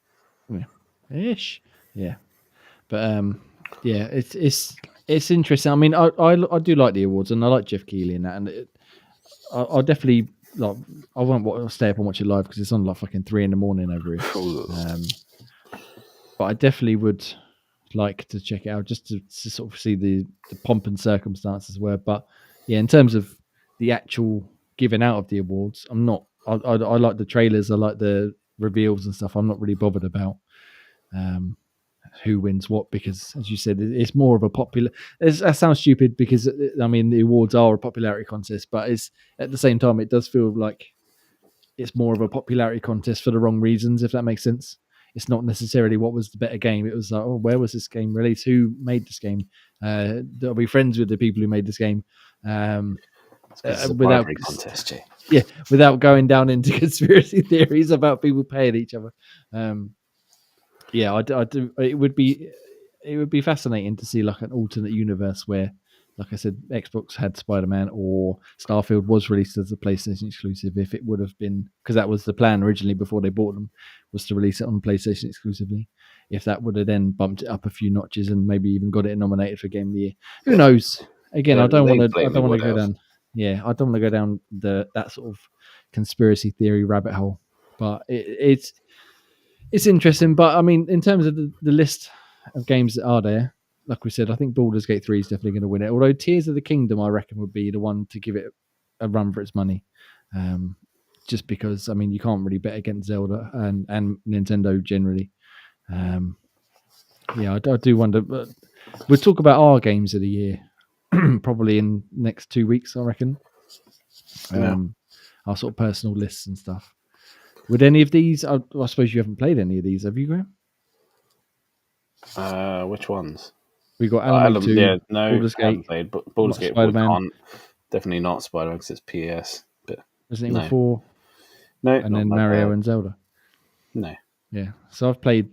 Yeah. But yeah, it's interesting. I mean, I do like the awards, and I like Jeff Keighley in that, and I'll definitely like. I won't stay up and watch it live because it's on like fucking 3 a.m. over here. But I definitely would like to check it out just to sort of see the pomp and circumstances were. But yeah, in terms of the actual giving out of the awards, I'm not. I like the trailers. I like the reveals and stuff. I'm not really bothered about who wins what, because as you said, it's more of a popular. That sounds stupid because I mean the awards are a popularity contest, but it's at the same time it does feel like it's more of a popularity contest for the wrong reasons, if that makes sense. It's not necessarily what was the better game. It was like, oh, where was this game released? Who made this game? Are we friends with the people who made this game? Without contest, Jay. Yeah, without going down into conspiracy theories about people paying each other. Yeah, I do. It would be fascinating to see like an alternate universe where, like I said, Xbox had Spider-Man or Starfield was released as a PlayStation exclusive. If it would have been, because that was the plan originally before they bought them, was to release it on PlayStation exclusively. If that would have then bumped it up a few notches and maybe even got it nominated for Game of the Year, who knows? Again, I don't want to go down. Yeah, I don't want to go down that sort of conspiracy theory rabbit hole. But it's interesting. But I mean, in terms of the list of games that are there, like we said, I think Baldur's Gate 3 is definitely going to win it. Although Tears of the Kingdom, I reckon, would be the one to give it a run for its money. Just because, I mean, you can't really bet against Zelda and Nintendo generally. Yeah, I do wonder. But we'll talk about our games of the year probably in next 2 weeks, I reckon. Our sort of personal lists and stuff. Would any of these? I suppose you haven't played any of these, have you, Graham? Which ones? We got Alan Wake 2, no, Baldur's I haven't Gate, played, but Baldur's Gate Spider-Man. Definitely not Spider-Man because it's PS. But Resident Evil 4, no, and then Mario and Zelda. No. Yeah, so I've played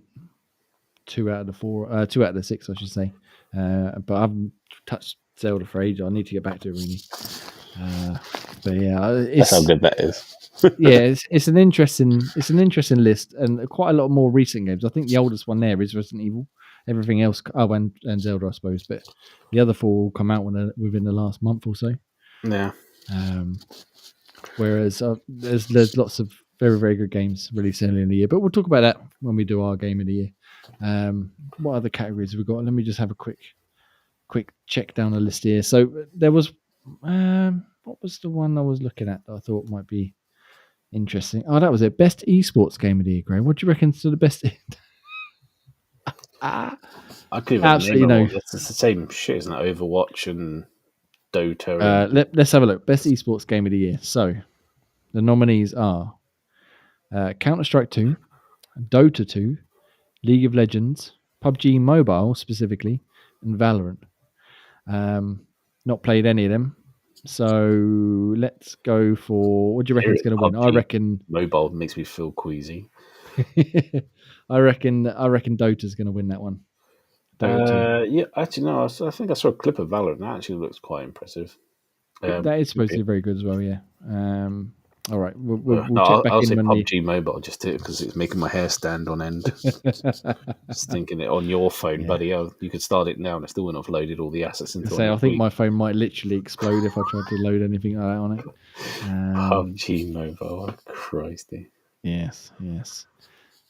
2 out of the 4, 2 out of the 6, I should say. But I haven't touched Zelda for ages. I need to get back to it really. But yeah, that's how good that is. Yeah, it's an interesting list, and quite a lot more recent games. I think the oldest one there is Resident Evil. Everything else, and Zelda, I suppose, but the other 4 will come out within the last month or so. Yeah. Whereas there's lots of very, very good games released early in the year, but we'll talk about that when we do our game of the year. What other categories have we got? Let me just have a quick check down the list here. So there was What was the one I was looking at that I thought might be interesting? Oh, that was it. Best esports game of the year, Graham. What do you reckon to the best? I could even name Absolutely it no. all. It's the same shit, isn't it? Overwatch and Dota. And Let's have a look. Best esports game of the year. So the nominees are Counter-Strike 2, Dota 2, League of Legends, PUBG Mobile specifically, and Valorant. Not played any of them. So let's go for, what do you reckon is going to win? I reckon Mobile makes me feel queasy. I reckon Dota's going to win that one. Dota 2. Yeah, actually, no. I think I saw a clip of Valorant. That actually looks quite impressive. That is supposed to be very good as well. Yeah. All right, we'll check back I'll in say when PUBG Mobile just because it's making my hair stand on end. Just thinking it on your phone, buddy. You could start it now, and I still wouldn't have loaded all the assets into it. I think my phone might literally explode if I tried to load anything like that on it. PUBG Mobile, Christy. Yes.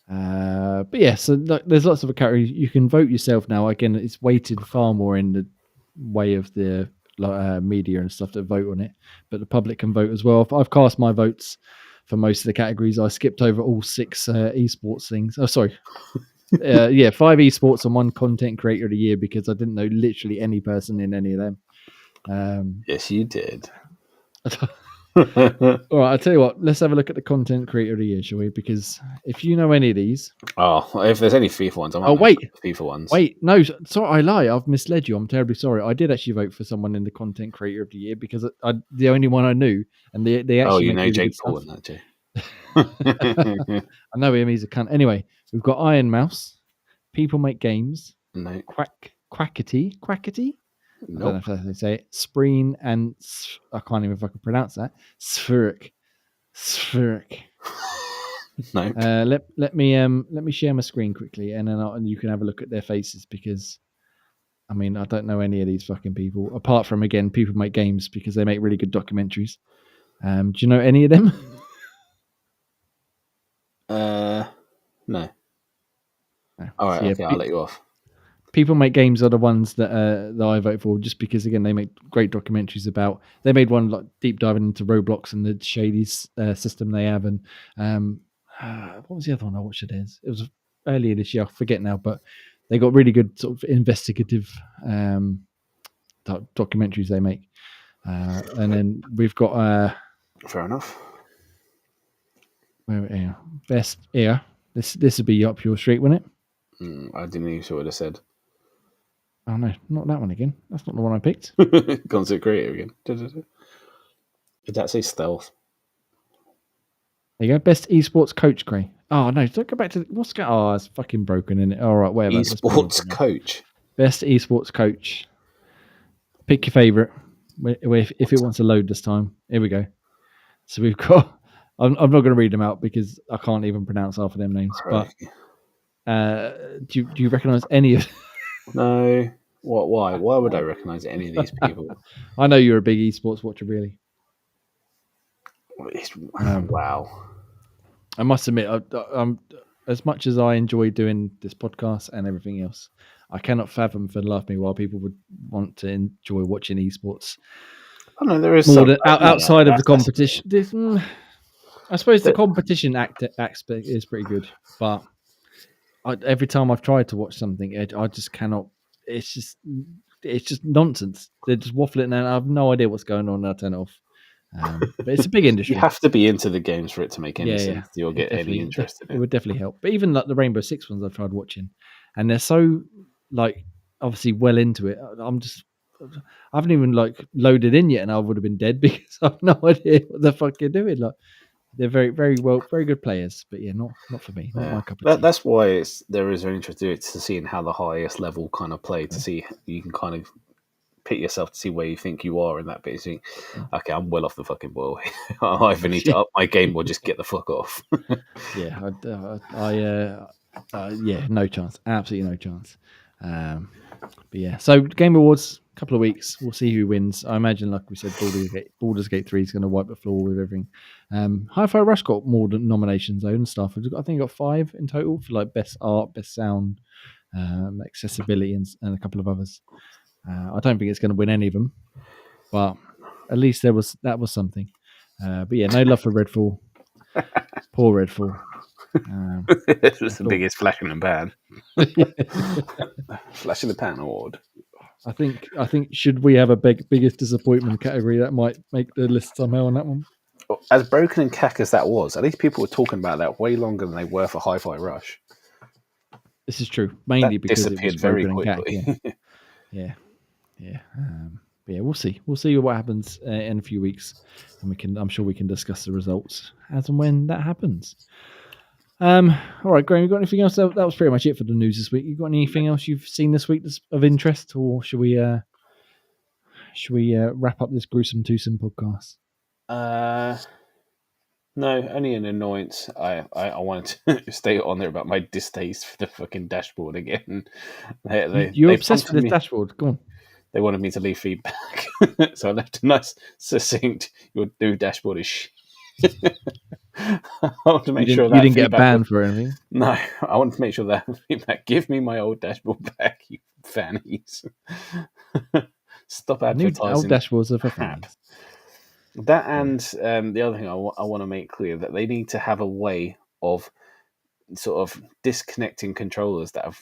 But yeah, so there's lots of categories. You can vote yourself now. Again, it's weighted far more in the way of the media and stuff that vote on it, but the public can vote as well. I've cast my votes for most of the categories. I skipped over all 6 esports things. Oh, sorry. 5 esports and 1 content creator of the year because I didn't know literally any person in any of them. Yes, you did. All right, I'll tell you what. Let's have a look at the content creator of the year, shall we? Because if you know any of these, if there's any FIFA ones, FIFA ones. Wait, no, sorry, I lie. I've misled you. I'm terribly sorry. I did actually vote for someone in the content creator of the year because the only one I knew, and they actually. Oh, you know Jake Paul and that too. I know him. He's a cunt. Anyway, we've got Iron Mouse, People Make Games, no. Quackity. Nope. I don't know if that's how they say it. Spreen and I can't even if I can pronounce that. Spheric. No. Let me share my screen quickly, and then you can have a look at their faces because, I mean, I don't know any of these fucking people apart from again People Make Games because they make really good documentaries. Do you know any of them? No. All right, okay, I'll let you off. People Make Games are the ones that I vote for just because, again, they make great documentaries about. They made one like deep diving into Roblox and the shady system they have, and what was the other one I watched? It was earlier this year. I forget now, but they got really good sort of investigative documentaries they make. And then we've got fair enough. Best This would be up your street, wouldn't it? I didn't even sure what I said. Oh no, not that one again. That's not the one I picked. Concept creator again. Did that say stealth? There you go. Best esports coach, Gray. Oh no, don't go back to what's going. Oh, it's fucking broken, isn't it? All right, whatever. Esports coach. Best esports coach. Pick your favorite. If it wants to load this time, here we go. So we've got. I'm not going to read them out because I can't even pronounce half of them names. Right. But do you recognise any of? No. What? Why? Why would I recognise any of these people? I know you're a big esports watcher, really. Wow. I must admit, I'm as much as I enjoy doing this podcast and everything else, I cannot fathom for the life of me why people would want to enjoy watching esports. I know there is more outside of the competition. I suppose the competition aspect is pretty good, but every time I've tried to watch something, I just cannot. It's just nonsense. They're just waffling, and I have no idea what's going on. And I turn it off. But it's a big industry. You have to be into the games for it to make any sense. You'll get any interest in it. It would definitely help. But even like the Rainbow Six ones I've tried watching, and they're so like obviously well into it. I haven't even like loaded in yet, and I would have been dead because I have no idea what the fuck you're doing. Like they're very, very very good players, but yeah, not for me. Not my cup of tea. That's why there is an interest to it, to seeing how the highest level kind of play, to see you can kind of pit yourself to see where you think you are in that bit. You think, okay, I'm well off the fucking ball. I either need to up my game or just get the fuck off. Yeah, no chance. Absolutely no chance. But yeah, so Game Awards, couple of weeks. We'll see who wins. I imagine, like we said, Baldur's Gate 3 is going to wipe the floor with everything. Hi-Fi Rush got more nominations though and stuff. I think it got 5 in total for like best art, best sound, accessibility, and a couple of others. I don't think it's going to win any of them, but at least that was something. But yeah, no love for Redfall. Poor Redfall. It was the biggest flash in the pan. Flash in the pan award. I think should we have a biggest disappointment category, that might make the list somehow on that one. As broken and cack as that was, at least people were talking about that way longer than they were for Hi-Fi Rush. This is true, mainly that because it was very broken quickly. and cack. Yeah. But yeah, we'll see. We'll see what happens in a few weeks, and I'm sure we can discuss the results as and when that happens. All right, Graham, you got anything else? That was pretty much it for the news this week. You got anything else you've seen this week that's of interest, or should we wrap up this gruesome twosome podcast? No, only an annoyance. I wanted to stay on there about my distaste for the fucking dashboard again. You're obsessed with the dashboard. Go on. They wanted me to leave feedback, so I left a nice, succinct. Your new dashboard is shit. I want to make sure that you didn't get banned for anything. No, I want to make sure that feedback. Give me my old dashboard back, you fannies. Stop advertising. Old dashboards are for fannies. That and the other thing I want to make clear that they need to have a way of sort of disconnecting controllers that have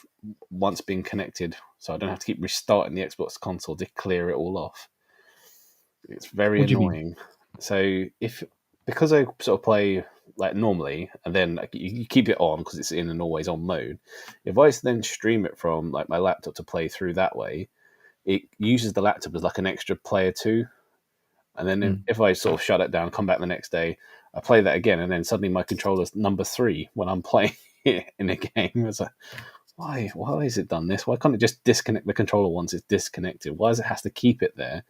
once been connected, so I don't have to keep restarting the Xbox console to clear it all off. It's very annoying. So because I sort of play like normally, and then you keep it on because it's in an always on mode. If I then stream it from like my laptop to play through that way, it uses the laptop as like an extra player 2. And then if I sort of shut it down, come back the next day, I play that again, and then suddenly my controller's number 3 when I'm playing it in a game. It's like, why has it done this? Why can't it just disconnect the controller once it's disconnected? Why does it have to keep it there?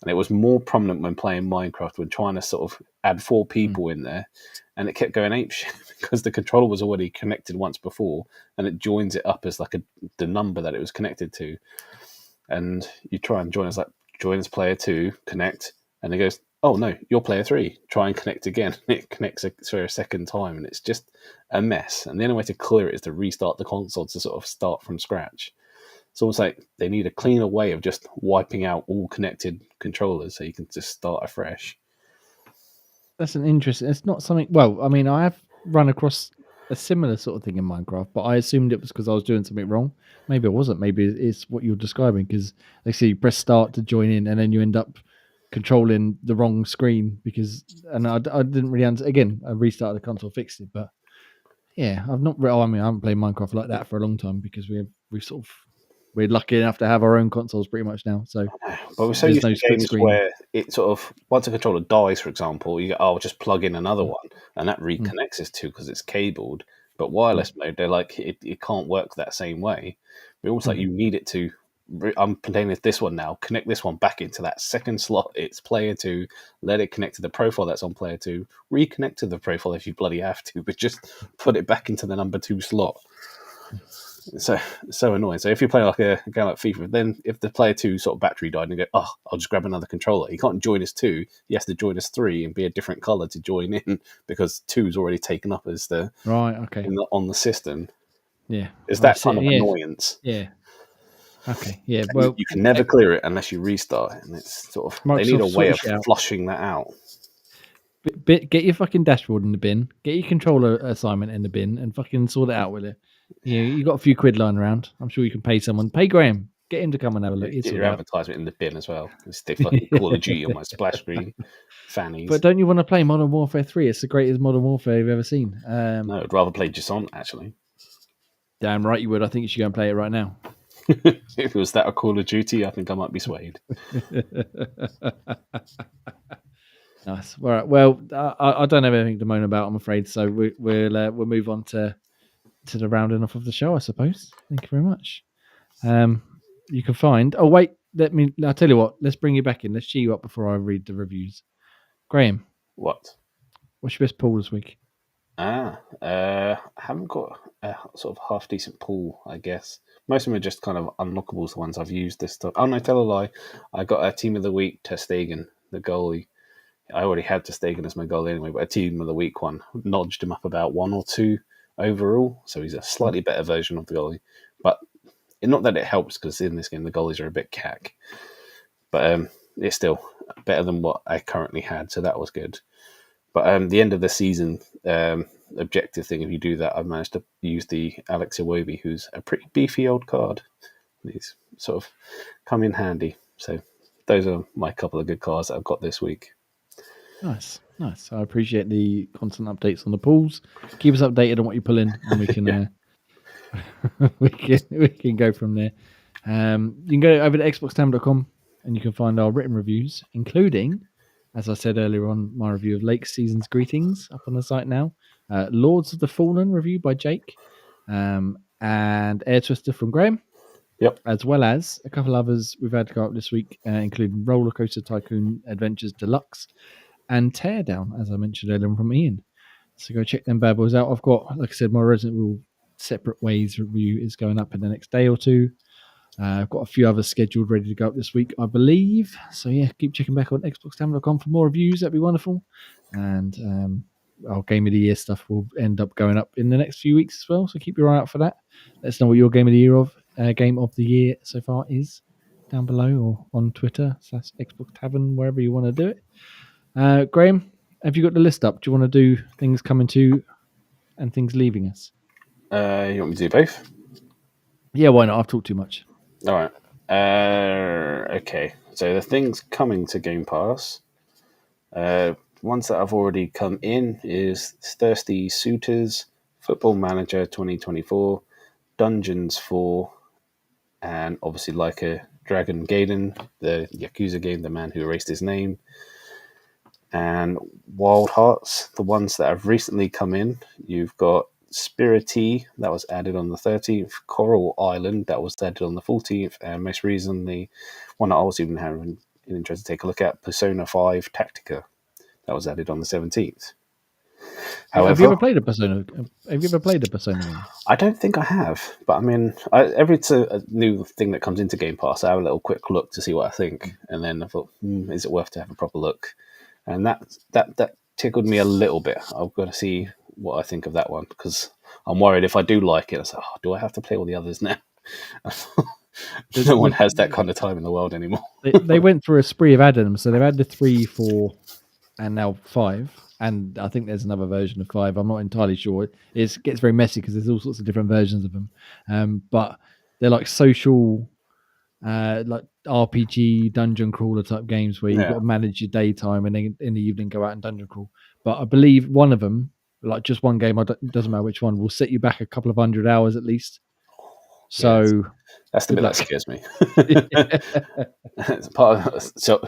And it was more prominent when playing Minecraft, when trying to sort of add 4 people in there, and it kept going apeshit because the controller was already connected once before, and it joins it up as like the number that it was connected to. And you try and join as player 2, connect. And it goes, oh no, you're player 3. Try and connect again. It connects for a second time, and it's just a mess. And the only way to clear it is to restart the console to sort of start from scratch. It's almost like they need a cleaner way of just wiping out all connected controllers so you can just start afresh. That's an interesting. It's not something. Well, I mean, I have run across a similar sort of thing in Minecraft, but I assumed it was because I was doing something wrong. Maybe it wasn't. Maybe it's what you're describing, because they say you press start to join in, and then you end up controlling the wrong screen and I didn't really understand. Again, I restarted the console, fixed it, but yeah, I haven't played Minecraft like that for a long time because we're lucky enough to have our own consoles pretty much now. So, but we're so used to games where it sort of once a controller dies, for example, you go, I'll just plug in another one, and that reconnects us to because it's cabled. But wireless mode, they're like it can't work that same way. But almost like you need it to. I'm playing this one now. Connect this one back into that second slot. It's player 2. Let it connect to the profile that's on player 2. Reconnect to the profile if you bloody have to, but just put it back into the number 2 slot. So annoying. So if you play like a game like FIFA, then if the player 2 sort of battery died and you go, I'll just grab another controller. He can't join us 2. He has to join us 3 and be a different color to join in because 2's already taken up as the right. Okay. On the system. Yeah. Is that kind of annoyance? Yeah. Okay, yeah. Well, you can never clear it unless you restart it, and it's sort of Microsoft, they need a way of flushing that out. Get your fucking dashboard in the bin, get your controller assignment in the bin, and fucking sort it out with it. You got a few quid lying around. I'm sure you can pay someone. Pay Graham. Get him to come and have a look. Get your advertisement in the bin as well. Stick fucking Call of Duty on my splash screen. Fannies. But don't you want to play Modern Warfare 3? It's the greatest Modern Warfare you've ever seen. No, I'd rather play Jason, actually. Damn right you would. I think you should go and play it right now. If it was that a Call of Duty, I think I might be swayed. Nice. All right. Well, I don't have anything to moan about, I'm afraid. So we'll move on to the rounding off of the show, I suppose. Thank you very much. You can find. Oh wait, I'll tell you what. Let's bring you back in. Let's cheer you up before I read the reviews. Graham, what? What's your best pool this week? I haven't got a sort of half decent pool, I guess. Most of them are just kind of unlockables, the ones I've used this time. Oh, no, tell a lie. I got a Team of the Week, Ter Stegen, the goalie. I already had Ter Stegen as my goalie anyway, but a Team of the Week one nudged him up about 1 or 2 overall, so he's a slightly better version of the goalie. But not that it helps, because in this game the goalies are a bit cack. But it's still better than what I currently had, so that was good. But the end of the season objective thing, if you do that, I've managed to use the Alex Iwobi, who's a pretty beefy old card. He's sort of come in handy. So those are my couple of good cards that I've got this week. Nice. I appreciate the constant updates on the pools. Keep us updated on what you pull in, and we can we can go from there. You can go over to xboxtam.com and you can find our written reviews, including, as I said earlier on, my review of Lake Season's Greetings up on the site now. Lords of the Fallen review by Jake, and Air Twister from Graham. Yep. As well as a couple others we've had to go up this week, including Roller Coaster Tycoon Adventures Deluxe and Teardown, as I mentioned earlier, from Ian. So go check them bad boys out. I've got, like I said, my Resident Evil Separate Ways review is going up in the next day or two. I've got a few others scheduled ready to go up this week, I believe. So yeah, keep checking back on xboxtam.com for more reviews. That'd be wonderful. And our Game of the Year stuff will end up going up in the next few weeks as well. So keep your eye out for that. Let us know what your Game of the Year so far is down below or on Twitter /Xbox Tavern, wherever you want to do it. Graham, have you got the list up? Do you want to do things coming to and things leaving us? You want me to do both? Yeah, why not? I've talked too much. All right. Okay. So the things coming to Game Pass, ones that have already come in is Thirsty Suitors, Football Manager 2024, Dungeons 4, and obviously Like a Dragon Gaiden, the Yakuza game, The Man Who Erased His Name, and Wild Hearts. The ones that have recently come in, you've got Spirity, that was added on the 13th, Coral Island, that was added on the 14th, and most recently, one that I was even having an interest to take a look at, Persona 5 Tactica, that was added on the 17th. However, have you ever played a Persona? Have you ever played a Persona game? I don't think I have, but I mean, every new thing that comes into Game Pass, I have a little quick look to see what I think, and then I thought, is it worth to have a proper look? And that tickled me a little bit. I've got to see what I think of that one, because I'm worried if I do like it, I say, do I have to play all the others now? No one has that kind of time in the world anymore. They went through a spree of add-ons, so they've had the 3, 4, and now 5. And I think there's another version of 5. I'm not entirely sure. It gets very messy because there's all sorts of different versions of them. But they're like social, like RPG dungeon crawler type games where you've got to manage your daytime and then in the evening go out and dungeon crawl. But I believe one of them, like just one game, it doesn't matter which one, will set you back a couple of 100 hours at least. So that's the bit that scares me. It's part of, so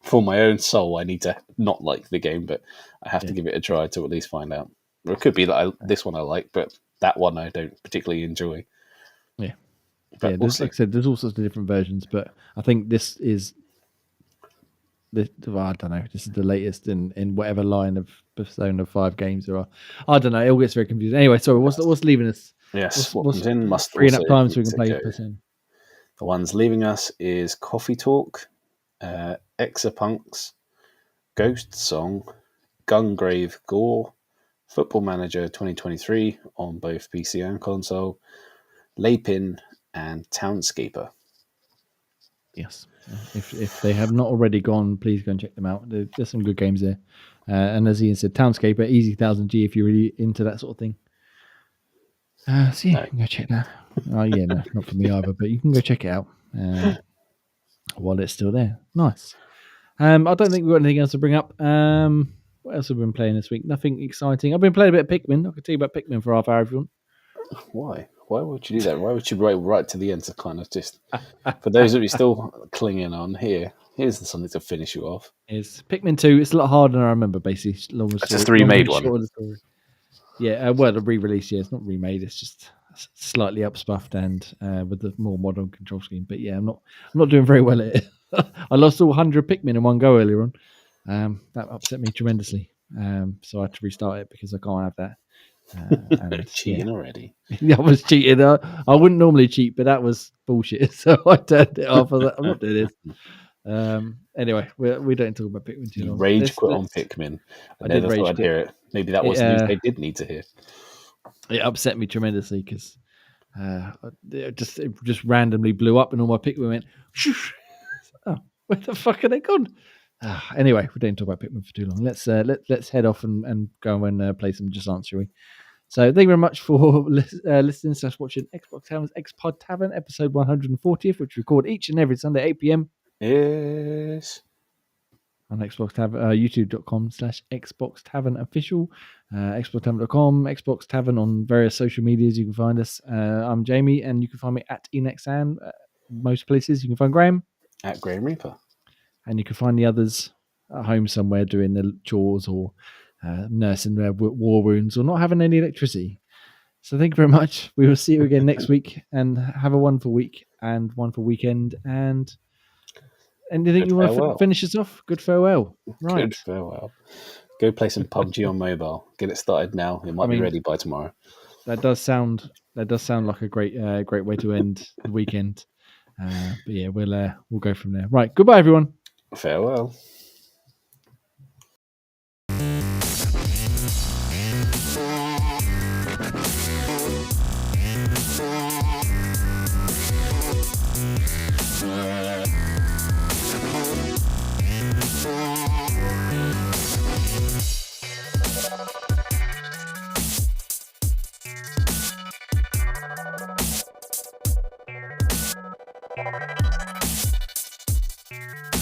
for my own soul, I need to not like the game, but I have to give it a try to at least find out. Or it could be that this one I like, but that one I don't particularly enjoy. Yeah, but like I said, there's all sorts of different versions, but I think this is I don't know. This is the latest in whatever line of Persona 5 games there are. I don't know. It all gets very confusing. Anyway, sorry. What's leaving us? Yes, what comes in must freeing up time so we can play Persona. The ones leaving us is Coffee Talk, Exapunks, Ghost Song, Gungrave Gore, Football Manager 2023 on both PC and console, Lapin, and Townscaper. Yes. If they have not already gone, please go and check them out. There's some good games there. And as Ian said, Townscaper, easy 1000G if you're really into that sort of thing. So yeah, you can go check that. Oh yeah, no, not for me either, but you can go check it out while it's still there. Nice. I don't think we've got anything else to bring up. What else have we been playing this week? Nothing exciting. I've been playing a bit of Pikmin. I could tell you about Pikmin for half hour if you want. Why? Why would you do that? Why would you wait right to the end to kind of just... For those of you still clinging on, here's something to finish you off. It's Pikmin 2. It's a lot harder than I remember, basically. It's a remade one. Yeah, well, the re-release, it's not remade. It's just slightly upspuffed and with the more modern control scheme. But yeah, I'm not doing very well at it. I lost all 100 Pikmin in one go earlier on. That upset me tremendously. So I had to restart it because I can't have that. Cheating already. Yeah, I was cheating. I wouldn't normally cheat, but that was bullshit. So I turned it off. I was like, I'm not doing this. Anyway, we don't talk about Pikmin too long. Rage quit on Pikmin. I never thought I'd hear it. Maybe that was news they did need to hear. It upset me tremendously because it just randomly blew up and all my Pikmin went. Shoosh. Oh, Where the fuck are they gone? Anyway, we didn't talk about Pikmin for too long. Let's head off and go and play some Just Dance, shall we? So thank you very much for listening / watching Xbox Tavern's X-Pod Tavern, episode 140th, which we record each and every Sunday, 8 p.m. Yes. On Xbox Tavern, youtube.com/Xbox Tavern official, xboxtavern.com, Xbox Tavern on various social medias. You can find us. I'm Jamie, and you can find me at Enexan. Most places. You can find Graham At Graham Reaper. And you can find the others at home somewhere doing their chores or nursing their war wounds or not having any electricity. So thank you very much. We will see you again next week, and have a wonderful week and wonderful weekend. And anything you want to finish us off? Good farewell. Right. Good farewell. Go play some PUBG on mobile. Get it started now. It might be ready by tomorrow. That does sound like a great way to end the weekend. But yeah, we'll go from there. Right. Goodbye, everyone. Farewell.